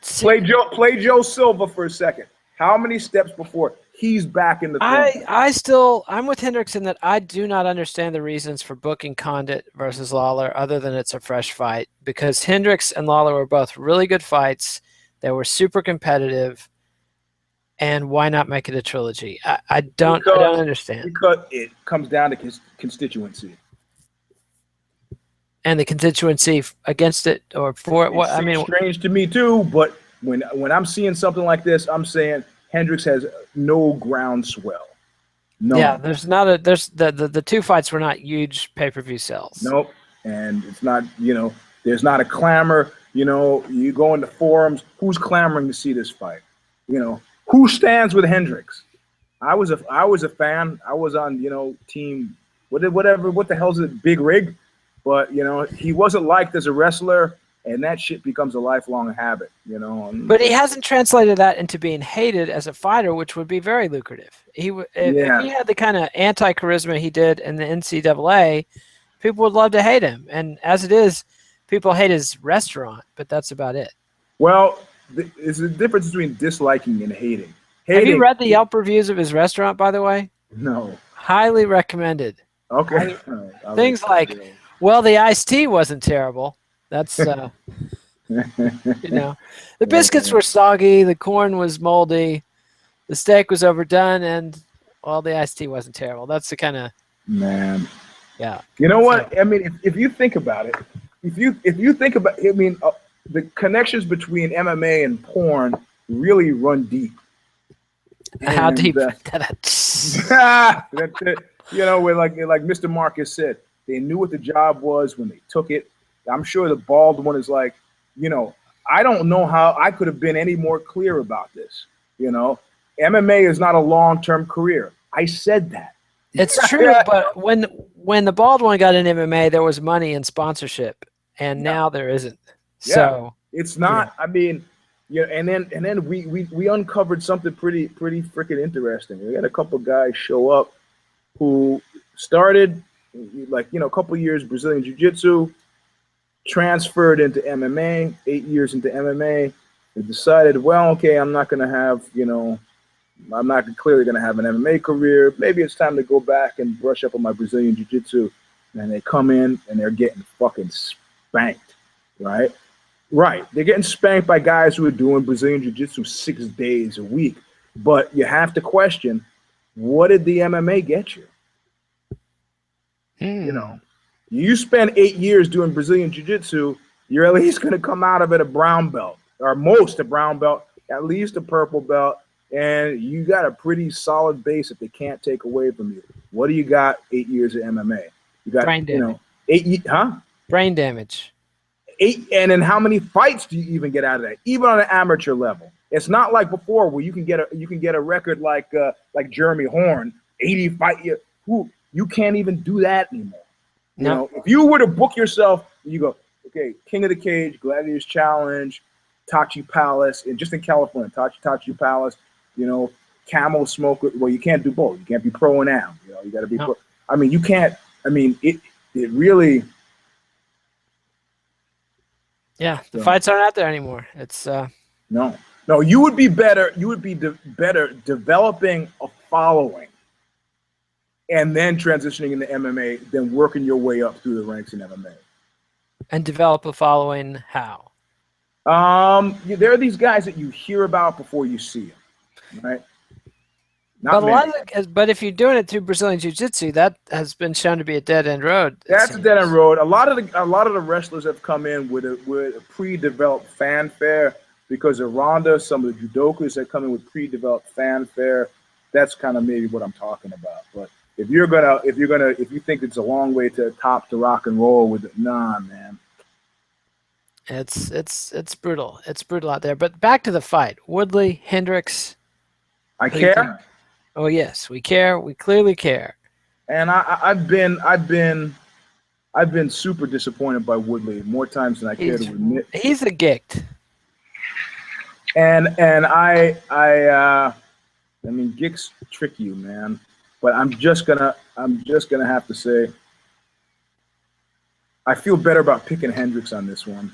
play Joe Silva for a second. How many steps before he's back in the throne? I'm with Hendricks in that I do not understand the reasons for booking Condit versus Lawler other than it's a fresh fight, because Hendricks and Lawler were both really good fights. They were super competitive, and why not make it a trilogy? I don't understand. Because it comes down to his constituency. And the constituency against it or for it. What I mean, strange to me too. But when I'm seeing something like this, I'm saying Hendricks has no groundswell. No. Yeah, the two fights were not huge pay-per-view sales. Nope, and it's not. There's not a clamor. You go into forums. Who's clamoring to see this fight? Who stands with Hendricks? I was a fan. I was on team what the hell's it, Big Rig. But, he wasn't liked as a wrestler, and that shit becomes a lifelong habit, But he hasn't translated that into being hated as a fighter, which would be very lucrative. If he had the kind of anti-charisma he did in the NCAA, people would love to hate him. And as it is, people hate his restaurant, but that's about it. Well, there's a difference between disliking and hating. Have you read the Yelp reviews of his restaurant, by the way? No. Highly recommended. Okay. Things like... Well, the iced tea wasn't terrible. That's, the biscuits were soggy, the corn was moldy, the steak was overdone, and the iced tea wasn't terrible. That's the kind of man. Yeah. You know what? I mean, if you think about it, if you think about, the connections between MMA and porn really run deep. How deep? Where like Mr. Marcus said. They knew what the job was when they took it. I'm sure the bald one is like, I don't know how I could have been any more clear about this. MMA is not a long-term career. I said that. It's true, but when the bald one got in MMA, there was money and sponsorship, and now there isn't. So it's not. I mean, and then we uncovered something pretty freaking interesting. We had a couple guys show up who started a couple years Brazilian Jiu-Jitsu, transferred into MMA, 8 years into MMA, and decided, well, okay, I'm not clearly going to have an MMA career. Maybe it's time to go back and brush up on my Brazilian Jiu-Jitsu. And they come in and they're getting fucking spanked, right? Right. They're getting spanked by guys who are doing Brazilian Jiu-Jitsu 6 days a week. But you have to question, what did the MMA get you? You spend 8 years doing Brazilian Jiu-Jitsu, you're at least going to come out of it a brown belt, or most a brown belt, at least a purple belt, and you got a pretty solid base that they can't take away from you. What do you got 8 years of MMA? You got, brain damage. Brain damage. 8, and then how many fights do you even get out of that? Even on an amateur level, it's not like before where you can get a record like Jeremy Horn, 80 fight. You can't even do that anymore. No. If you were to book yourself, you go, okay, King of the Cage, Gladiators Challenge, Tachi Palace, and just in California, Tachi Palace, Camel Smoke. Well, you can't do both. You can't be pro and am. You got to be pro. I mean, you can't. I mean, it really. Yeah, the fights aren't out there anymore. It's no. You would be better. You would be better developing a following, and then transitioning into MMA than working your way up through the ranks in MMA. And develop a following how? There are these guys that you hear about before you see them, right? But if you're doing it through Brazilian Jiu-Jitsu, that has been shown to be a dead-end road. That's a dead-end road. A lot of the wrestlers have come in with a pre-developed fanfare because of Ronda. Some of the judokas have come in with pre-developed fanfare. That's kind of maybe what I'm talking about. But if you think it's a long way to top to rock and roll with it, nah, man. It's brutal. It's brutal out there. But back to the fight. Woodley, Hendricks. I care. Oh yes, we care. We clearly care. And I've been super disappointed by Woodley more times than I care to admit. He's a gict. And I mean, gicks trick you, man. But I'm just gonna have to say, I feel better about picking Hendricks on this one.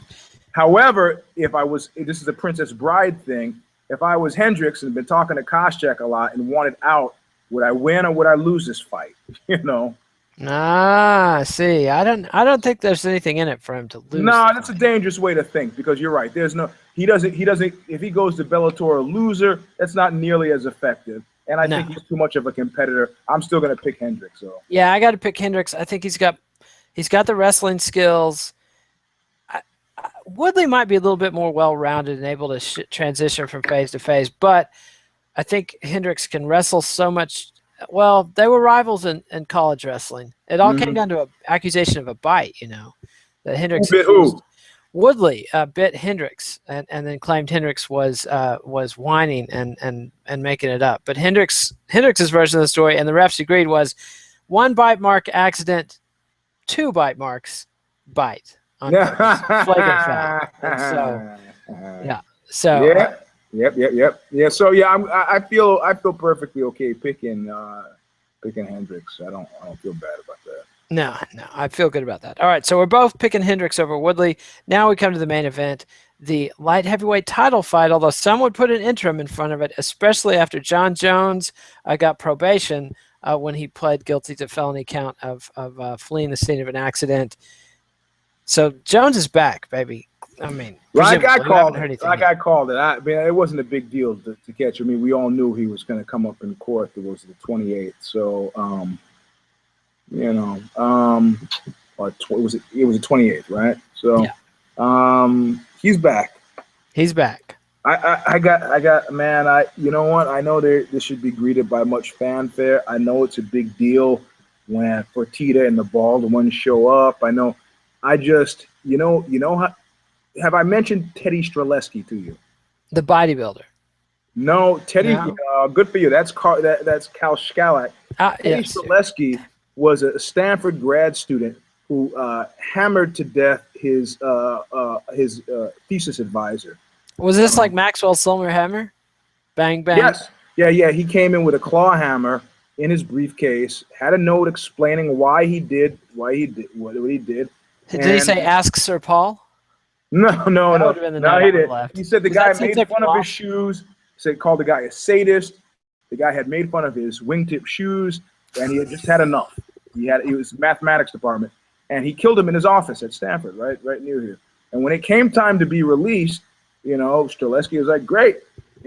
However, this is a Princess Bride thing. If I was Hendricks and been talking to Koscheck a lot and wanted out, would I win or would I lose this fight? See, I don't think there's anything in it for him to lose. No, that's a dangerous way to think because you're right. He doesn't. If he goes to Bellator a loser, that's not nearly as effective. And I think he's too much of a competitor. I'm still going to pick Hendricks. So yeah, I got to pick Hendricks. I think he's got the wrestling skills. Woodley might be a little bit more well-rounded and able to transition from phase to phase, but I think Hendricks can wrestle so much. Well, they were rivals in college wrestling. It all came down to an accusation of a bite, that Hendricks Woodley bit Hendricks and then claimed Hendricks was whining and making it up. But Hendricks' version of the story, and the refs agreed, was 1 bite mark accident, 2 bite marks bite. On flagrant foul. Yep. So I feel perfectly okay picking Hendricks. I don't feel bad about that. No, I feel good about that. All right, so we're both picking Hendricks over Woodley. Now we come to the main event, the light heavyweight title fight, although some would put an interim in front of it, especially after John Jones got probation when he pled guilty to felony count of fleeing the scene of an accident. So Jones is back, baby. I mean, I called it. I mean, it wasn't a big deal to catch. I mean, we all knew he was going to come up in court. It was the 28th. So, or it was the 28th, right? So, he's back. He's back. I got, man. You know what? I know this should be greeted by much fanfare. I know it's a big deal when Fertitta and the bald ones show up. I know. I just, how, have I mentioned Teddy Streleski to you? The bodybuilder. No, Teddy. No? Good for you. That's that's Cal Scalak. Teddy Yes. Streleski was a Stanford grad student who hammered to death his thesis advisor. Was this like Maxwell Silver Hammer? Bang bang. Yes. Yeah. He came in with a claw hammer in his briefcase. Had a note explaining why he did what he did. Did he say "Ask Sir Paul"? No. He did. Left. He said the guy made fun of his shoes. Said called the guy a sadist. The guy had made fun of his wingtip shoes, and he had just had enough. He was mathematics department, and he killed him in his office at Stanford, right near here. And when it came time to be released, Streleski was like, "Great,"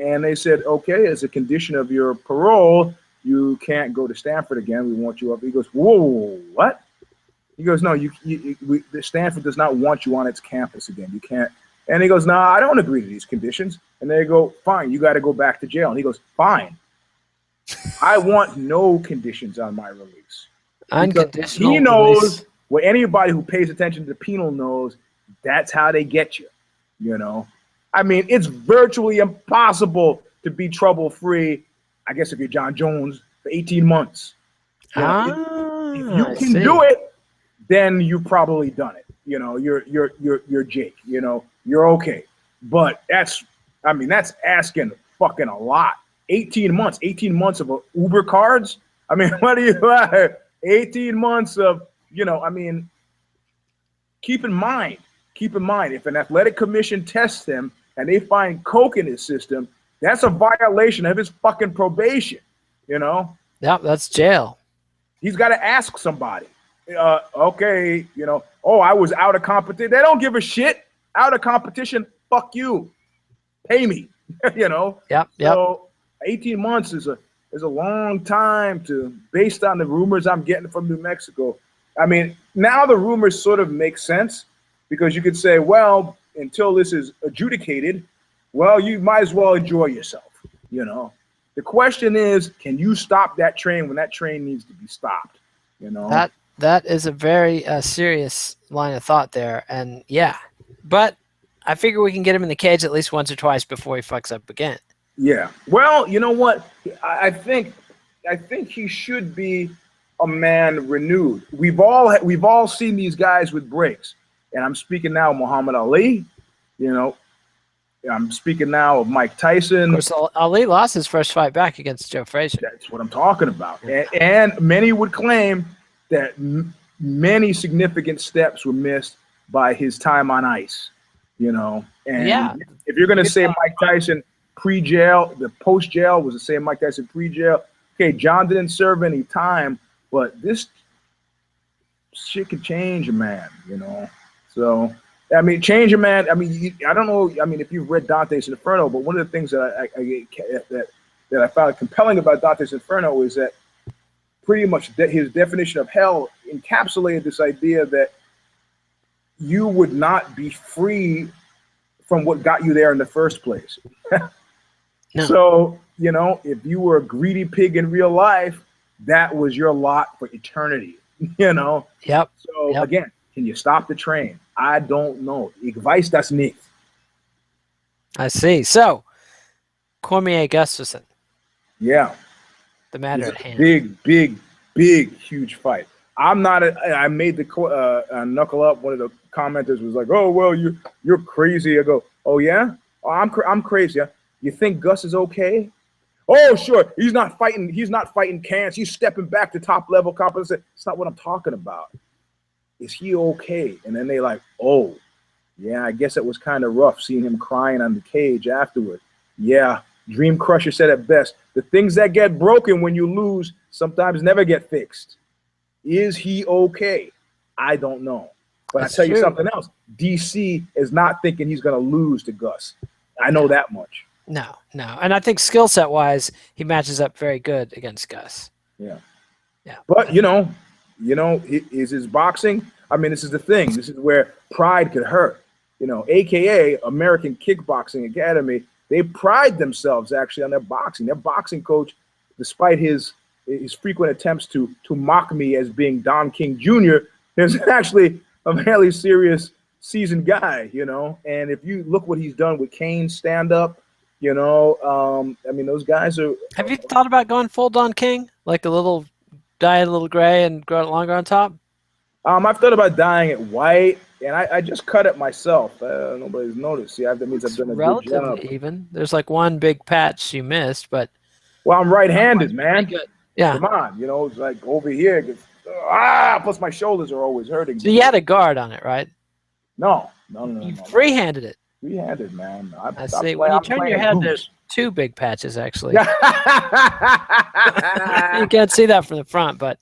and they said, "Okay, as a condition of your parole, you can't go to Stanford again. We want you up." He goes, "Whoa, what?" He goes, "No, Stanford does not want you on its campus again. You can't." And he goes, "No, I don't agree to these conditions." And they go, "Fine, you got to go back to jail." And he goes, "Fine. I want no conditions on my release." Unconditional. He knows release. what anybody who pays attention to penal knows. That's how they get you. I mean, it's virtually impossible to be trouble-free. I guess if you're John Jones for 18 months. If you can do it, then you've probably done it. You're Jake. You're okay. But that's asking fucking a lot. 18 months of Uber cards. I mean, what do you 18 months of, keep in mind, if an athletic commission tests him and they find coke in his system, that's a violation of his fucking probation, Yep, that's jail. He's got to ask somebody. Okay, I was out of competition. They don't give a shit. Out of competition, fuck you. Pay me, Yep. So 18 months is a long time based on the rumors I'm getting from New Mexico. I mean, now the rumors sort of make sense because you could say, well, until this is adjudicated, well, you might as well enjoy yourself, The question is, can you stop that train when that train needs to be stopped, That is a very serious line of thought there. And yeah, but I figure we can get him in the cage at least once or twice before he fucks up again. Yeah. Well, you know what? I think he should be a man renewed. We've all seen these guys with breaks, and I'm speaking now of Muhammad Ali. I'm speaking now of Mike Tyson. Of course, Ali lost his first fight back against Joe Frazier. That's what I'm talking about. And many would claim that many significant steps were missed by his time on ice. And if you're going to say Mike Tyson pre-jail, the post-jail was the same Mike Tyson pre-jail. Okay, John didn't serve any time, but this shit could change a man, So, I mean, change a man. I mean, I don't know. I mean, if you've read Dante's Inferno, but one of the things that I found compelling about Dante's Inferno is that pretty much his definition of hell encapsulated this idea that you would not be free from what got you there in the first place. No. So, if you were a greedy pig in real life, that was your lot for eternity, Yep. So, again, can you stop the train? I don't know. Ich weiß das nicht. I see. So, Cormier Gustafsson. Yeah. The matter at hand. Big, huge fight. I made the knuckle up. One of the commenters was like, "Oh, well, you're crazy." I go, "Oh yeah? Oh, I'm crazy. Huh? You think Gus is okay?" "Oh, sure. He's not fighting cans. He's stepping back to top level competition." It's not what I'm talking about. Is he okay? And then they like, "Oh, yeah, I guess it was kind of rough seeing him crying on the cage afterward." Yeah, Dream Crusher said it best. The things that get broken when you lose sometimes never get fixed. Is he okay? I don't know. But I tell you something else. DC is not thinking he's going to lose to Gus. I know that much. No. And I think skill set wise, he matches up very good against Gus. Yeah. But is his boxing? I mean, this is the thing. This is where pride could hurt. AKA American Kickboxing Academy. They pride themselves actually on their boxing. Their boxing coach, despite his frequent attempts to mock me as being Don King Jr., is actually a fairly serious, seasoned guy, And if you look what he's done with Kane's stand-up, You know, I mean, those guys are. Have you thought about going full Don King, like a little dye it a little gray and grow it longer on top? I've thought about dyeing it white, and I just cut it myself. Nobody's noticed. See, that means I've done a good job. Relatively even. There's like one big patch you missed, but well, I'm right-handed, man. Good. Yeah. Come on, you know, it's like over here. Plus my shoulders are always hurting. So you had a guard on it, right? No. You free-handed it. Free-handed, man. I see. When you turn your head, there's two big patches, actually. You can't see that from the front, but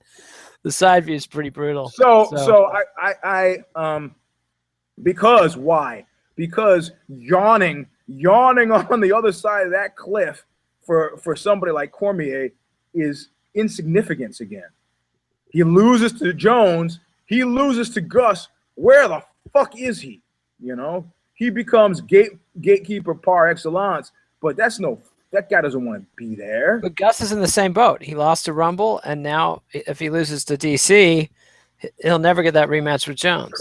the side view is pretty brutal. So I because why? Because yawning on the other side of that cliff for somebody like Cormier is insignificance again. He loses to Jones. He loses to Gus. Where the fuck is he? You know, he becomes gatekeeper par excellence. But that guy doesn't want to be there. But Gus is in the same boat. He lost to Rumble, and now if he loses to DC, he'll never get that rematch with Jones.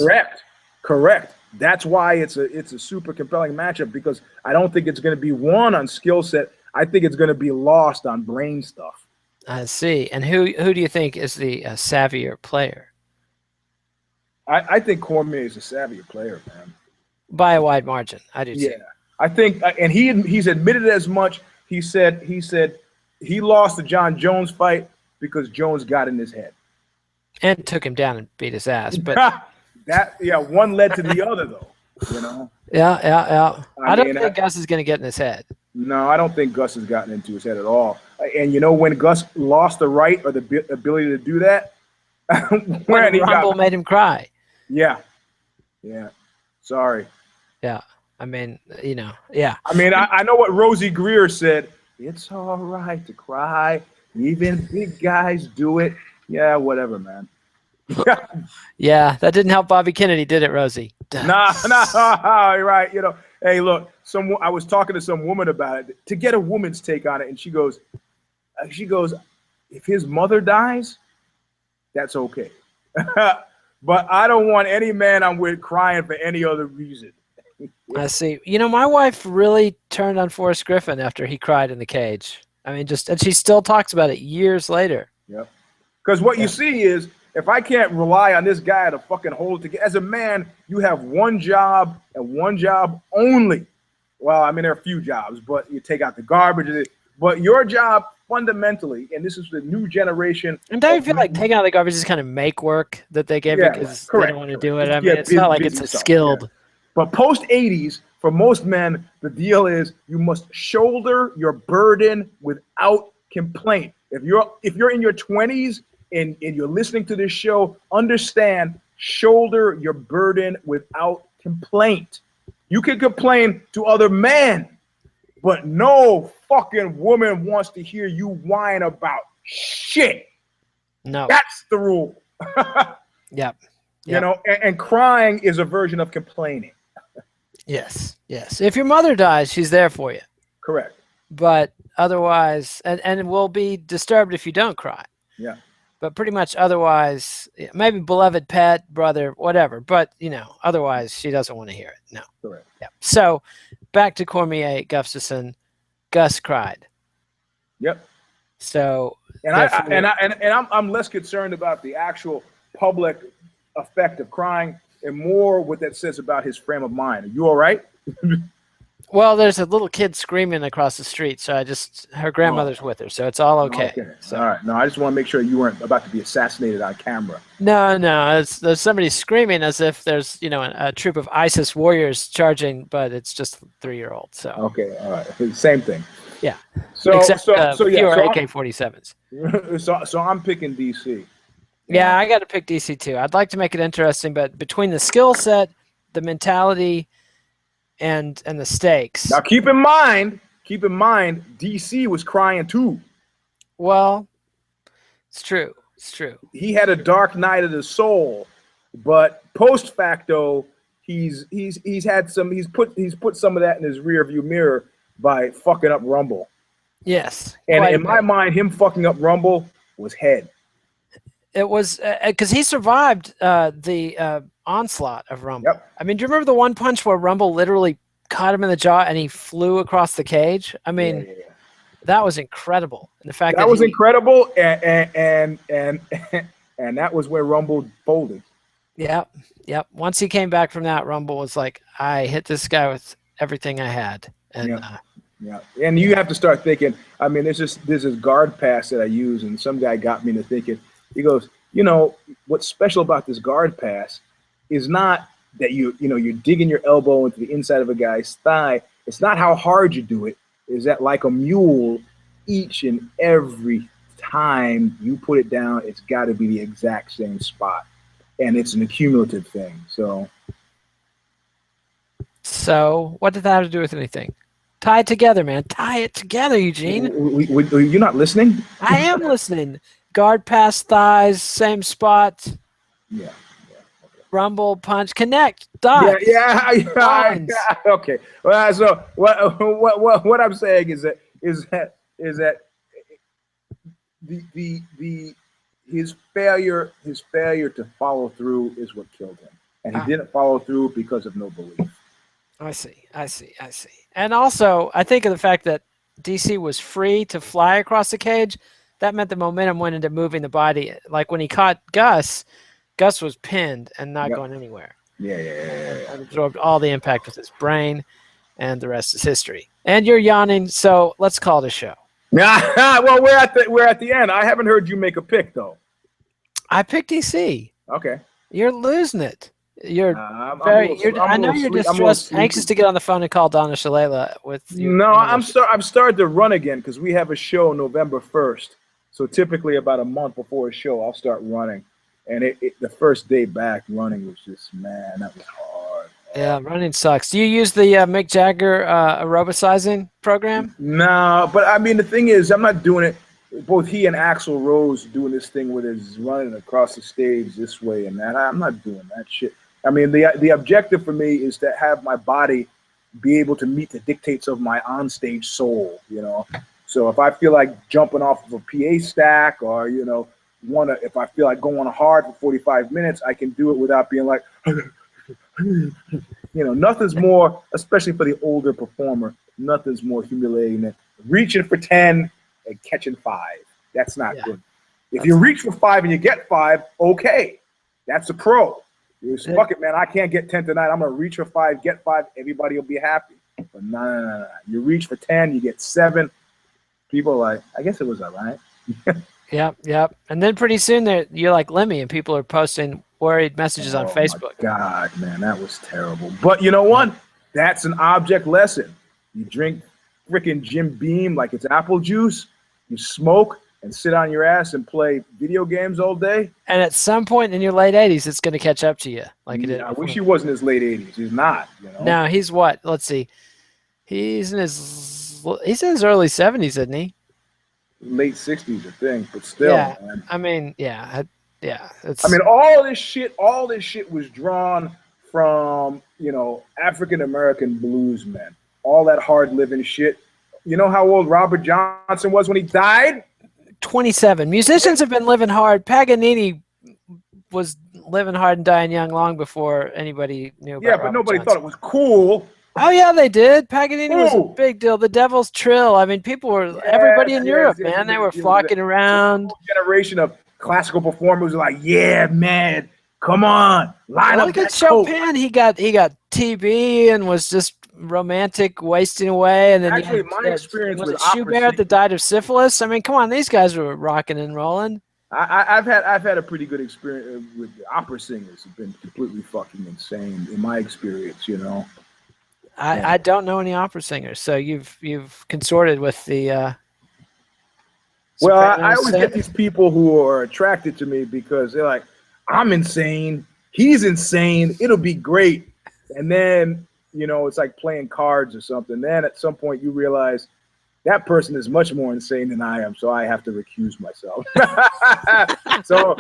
Correct. That's why it's a super compelling matchup, because I don't think it's going to be won on skill set. I think it's going to be lost on brain stuff. I see. And who do you think is the savvier player? I think Cormier is a savvier player, man. By a wide margin, I do too. Yeah, I think, and he's admitted as much. He said he lost the John Jones fight because Jones got in his head and took him down and beat his ass. But one led to the other, though. You know. Yeah. I don't think Gus is going to get in his head. No, I don't think Gus has gotten into his head at all. And you know, when Gus lost the right or the ability to do that, when Rumble made him cry. Yeah. Sorry. Yeah. I mean, you know, yeah. I mean, I know what Rosie Greer said. It's all right to cry. Even big guys do it. Yeah, whatever, man. Yeah, that didn't help Bobby Kennedy, did it, Rosie? Nah, you're right. You know, hey, look, I was talking to some woman about it to get a woman's take on it, and she goes, if his mother dies, that's okay. But I don't want any man I'm with crying for any other reason. I see. You know, my wife really turned on Forrest Griffin after he cried in the cage. I mean, and she still talks about it years later. Yep. Because what you see is, if I can't rely on this guy to fucking hold it together, as a man, you have one job and one job only. Well, I mean, there are a few jobs, but you take out the garbage. But your job fundamentally, and this is the new generation. And don't you feel like taking out the garbage is kind of make work that they gave you because they don't want to do it? I mean, it's not like it's a skilled. Yeah. But post-'80s, for most men, the deal is you must shoulder your burden without complaint. If you're in your 20s and you're listening to this show, understand, shoulder your burden without complaint. You can complain to other men, but no fucking woman wants to hear you whine about shit. No. That's the rule. Yep. You know, and crying is a version of complaining. Yes. If your mother dies, she's there for you. Correct. But otherwise, and will be disturbed if you don't cry. Yeah. But pretty much otherwise, maybe beloved pet, brother, whatever. But, you know, otherwise, she doesn't want to hear it. No. Correct. Yeah. So back to Cormier, Gustafsson. Gus cried. Yep. So. And I'm less concerned about the actual public effect of crying and more what that says about his frame of mind. Are you all right? Well, there's a little kid screaming across the street, so her grandmother's with her, so it's all okay. So. All right. No, I just want to make sure you weren't about to be assassinated on camera. No. There's somebody screaming as if there's, you know, a troop of ISIS warriors charging, but it's just a 3-year-old. So. Okay. All right. Same thing. Yeah. Except fewer AK-47s. So I'm picking DC. Yeah, I got to pick DC too. I'd like to make it interesting, but between the skill set, the mentality, and the stakes. Now keep in mind, DC was crying too. Well, it's true. He had a dark night of the soul, but post facto, he's put some of that in his rear view mirror by fucking up Rumble. Yes. And in my mind, him fucking up Rumble was head. It was because he survived the onslaught of Rumble. Yep. I mean, do you remember the one punch where Rumble literally caught him in the jaw and he flew across the cage. I mean, that was incredible. And the fact that was incredible, and that was where Rumble folded. Yep. Once he came back from that, Rumble was like, I hit this guy with everything I had. And and you have to start thinking. I mean, there's this guard pass that I use, and some guy got me to thinking. He goes, what's special about this guard pass is not that you're digging your elbow into the inside of a guy's thigh. It's not how hard you do it. Is that like a mule, each and every time you put it down, it's got to be the exact same spot, and it's an accumulative thing. So what did that have to do with anything? Tie it together, man. Tie it together, Eugene. You're not listening? I am listening. Guard pass, thighs, same spot. Yeah. Okay. Rumble, punch, connect, dot. Yeah. Okay. Well, so what I'm saying is that his failure to follow through is what killed him, and he didn't follow through because of no belief. I see. And also, I think of the fact that DC was free to fly across the cage. That meant the momentum went into moving the body. Like when he caught Gus was pinned and not going anywhere. Yeah. And absorbed all the impact with his brain, and the rest is history. And you're yawning, so let's call it a show. Well, we're at the end. I haven't heard you make a pick though. I picked DC. Okay. You're losing it. I know you're distressed, anxious to get on the phone and call Donna Shalala with you. No, I'm starting to run again because we have a show November 1st. So typically about a month before a show, I'll start running. And the first day back running was just, man, that was hard. Yeah, running sucks. Do you use the Mick Jagger aerobicizing program? No, but I mean, the thing is, I'm not doing it. Both he and Axl Rose doing this thing where they're running across the stage this way and that. I'm not doing that shit. I mean, the objective for me is to have my body be able to meet the dictates of my onstage soul, So if I feel like jumping off of a PA stack or, if I feel like going hard for 45 minutes, I can do it without being like, nothing's more, especially for the older performer, nothing's more humiliating than reaching for 10 and catching 5. That's not good. If you reach for 5 and you get 5, okay. That's a pro. Fuck it, man. I can't get 10 tonight. I'm going to reach for 5, get 5. Everybody will be happy. But no. You reach for 10, you get 7. People are like, I guess it was all right. Yep. And then pretty soon you're like Lemmy and people are posting worried messages on Facebook. My God, man, that was terrible. But you know what? That's an object lesson. You drink freaking Jim Beam like it's apple juice. You smoke and sit on your ass and play video games all day. And at some point in your late 80s, it's going to catch up to you like it did. I wish he wasn't his late 80s. He's not. No, he's what? Let's see. He's in his early 70s, isn't he? Late 60s, I think, but still. Yeah, man. I mean, all this shit was drawn from, African American bluesmen. All that hard living shit. You know how old Robert Johnson was when he died? 27. Musicians have been living hard. Paganini was living hard and dying young long before anybody knew about Robert nobody Johnson. Thought it was cool. Oh, yeah, they did. Paganini was a big deal. The Devil's Trill. I mean, everybody in Europe, man, they were flocking around. Generation of classical performers were like, yeah, man, come on, line up. Look at Chopin. He got TB and was just romantic, wasting away. And then actually, my experience with Schubert that died of syphilis. I mean, come on, these guys were rocking and rolling. I've had a pretty good experience with opera singers. Have been completely fucking insane in my experience, I don't know any opera singers, so you've consorted with the. Well, I always get these people who are attracted to me because they're like, I'm insane, he's insane, it'll be great, and then it's like playing cards or something. Then at some point you realize that person is much more insane than I am, so I have to recuse myself. So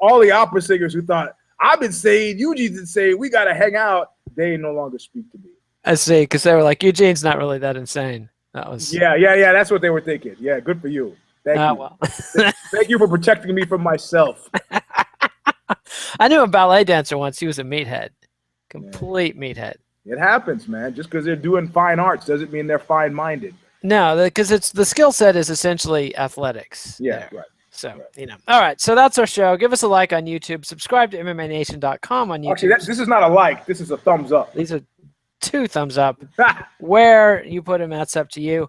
all the opera singers who thought I'm insane, Eugene's insane, we gotta hang out, they no longer speak to me. I see, because they were like, Eugene's not really that insane. That was yeah. That's what they were thinking. Yeah, good for you. Thank you. Well. Thank you for protecting me from myself. I knew a ballet dancer once. He was a meathead, complete meathead. It happens, man. Just because they're doing fine arts doesn't mean they're fine-minded. No, because it's the skill set is essentially athletics. Yeah, there. right. So, All right. So that's our show. Give us a like on YouTube. Subscribe to MMANation.com on YouTube. Actually, this is not a like. This is a thumbs up. These are 2 thumbs up. Where you put them, that's up to you.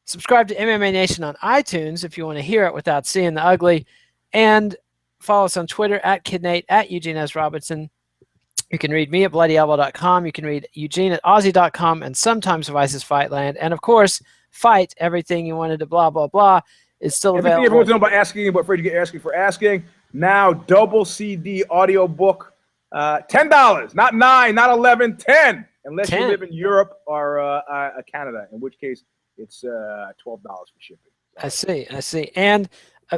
Subscribe to MMA Nation on iTunes if you want to hear it without seeing the ugly. And follow us on Twitter at KidNate, at Eugene S. Robinson. You can read me at bloodyelbow.com. You can read Eugene at Aussie.com and sometimes Vice's Fightland. And, of course, Fight, everything you wanted to blah, blah, blah, is still available. Everything everyone's known about asking, but afraid to get asking for asking. Now, double CD audiobook, $10. Not 9, not 11, 10. Unless you live in Europe or Canada, in which case it's $12 for shipping. I see. And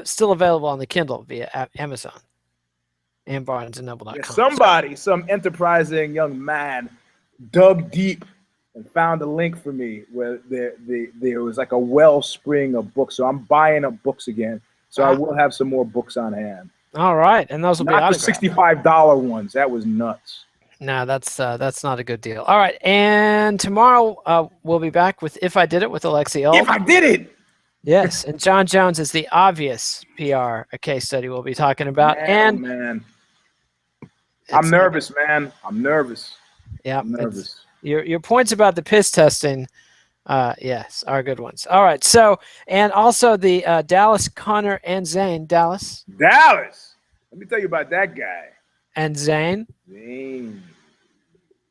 still available on the Kindle via Amazon and BarnesandNoble.com. Yeah, some enterprising young man dug deep and found a link for me where there was like a wellspring of books. So I'm buying up books again. So I will have some more books on hand. All right. And those will be not the $65 ones. That was nuts. No, that's not a good deal. All right. And tomorrow we'll be back with If I Did It with Alexi Old. If I Did It! Yes. And John Jones is the obvious PR, a case study we'll be talking about. Man. I'm nervous, man. I'm nervous. Yeah. I'm nervous. Your points about the piss testing, yes, are good ones. All right. So, and also the Dallas, Connor, and Zane. Dallas. Let me tell you about that guy. And Zane.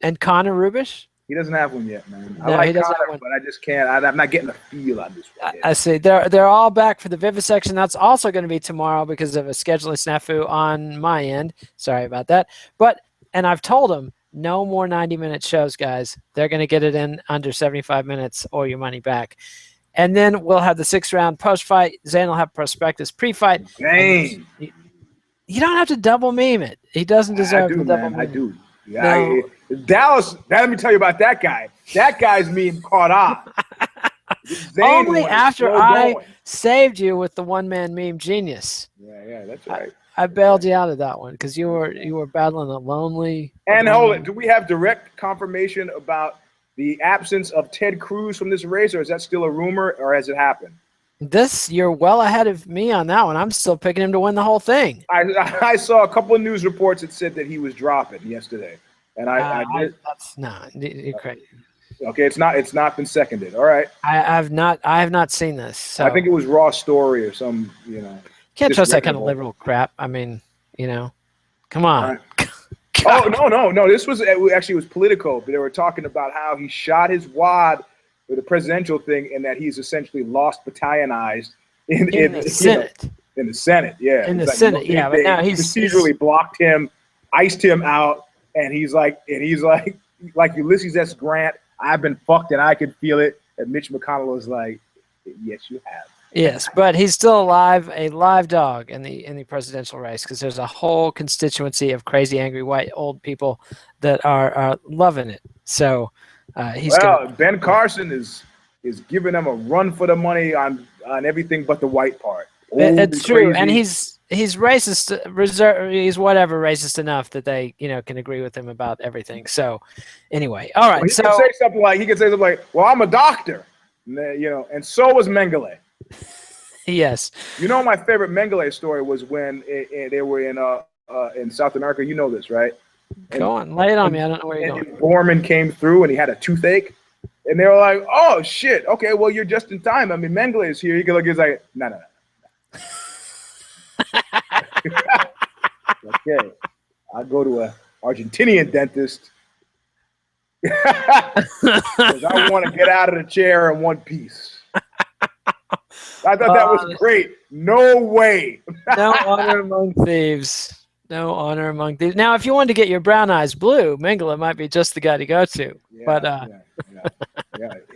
And Connor Rubish. He doesn't have one yet, man. No, I like Connor, but I just can't. I'm not getting a feel on this one yet. I see. They're all back for the Vivisection. That's also going to be tomorrow because of a scheduling snafu on my end. Sorry about that. And I've told them, no more 90-minute shows, guys. They're going to get it in under 75 minutes or your money back. And then we'll have the 6th-round post-fight. Zane will have prospectus pre-fight. Zane. You don't have to double meme it. He doesn't deserve to double meme I do. Yeah, no. Dallas, let me tell you about that guy. That guy's meme caught on. Only after I saved you with the one-man meme genius. Yeah, that's right. I bailed you out of that one because you were battling a lonely. And hold it, do we have direct confirmation about the absence of Ted Cruz from this race, or is that still a rumor, or has it happened? You're well ahead of me on that one. I'm still picking him to win the whole thing. I saw a couple of news reports that said that he was dropping yesterday, and you're crazy. Okay, it's not been seconded. All right. I have not seen this. So. I think it was Raw Story or some, Can't trust that kind of liberal crap. I mean, come on. Oh, no. This was actually, it was Politico, but they were talking about how he shot his wad with the presidential thing and that he's essentially lost battalionized in the Senate. In the Senate, yeah. In the Senate, yeah. But now he's procedurally blocked him, iced him out, and he's like Ulysses S. Grant, I've been fucked and I can feel it. And Mitch McConnell was like, yes, you have. Yes, but he's still alive, a live dog in the presidential race because there's a whole constituency of crazy, angry, white, old people that are loving it. So Ben Carson is giving them a run for the money on everything but the white part. It's true, and he's racist, he's whatever racist enough that they can agree with him about everything. So anyway, all right. He can say something like, "Well, I'm a doctor," and so was Mengele. Yes. My favorite Mengele story was when they were in South America. You know this, right? Go on, lay it on me. I don't know where you're going. Borman came through and he had a toothache, and they were like, "Oh shit, okay, well you're just in time. I mean, Mengele is here." He could look. He's like, "No." Okay, I'll go to a Argentinian dentist because I want to get out of the chair in one piece. I thought that was great. No way. No honor among thieves. No honor among thieves. Now, if you wanted to get your brown eyes blue, Mengele might be just the guy to go to. Yeah.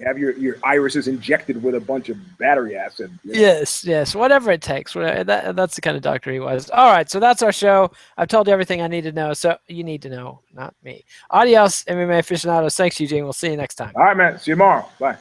Have your irises injected with a bunch of battery acid. Yes. Whatever it takes. That's the kind of doctor he was. All right, so that's our show. I've told you everything I need to know, so you need to know, not me. Adios, MMA aficionados. Thanks, Eugene. We'll see you next time. All right, man. See you tomorrow. Bye.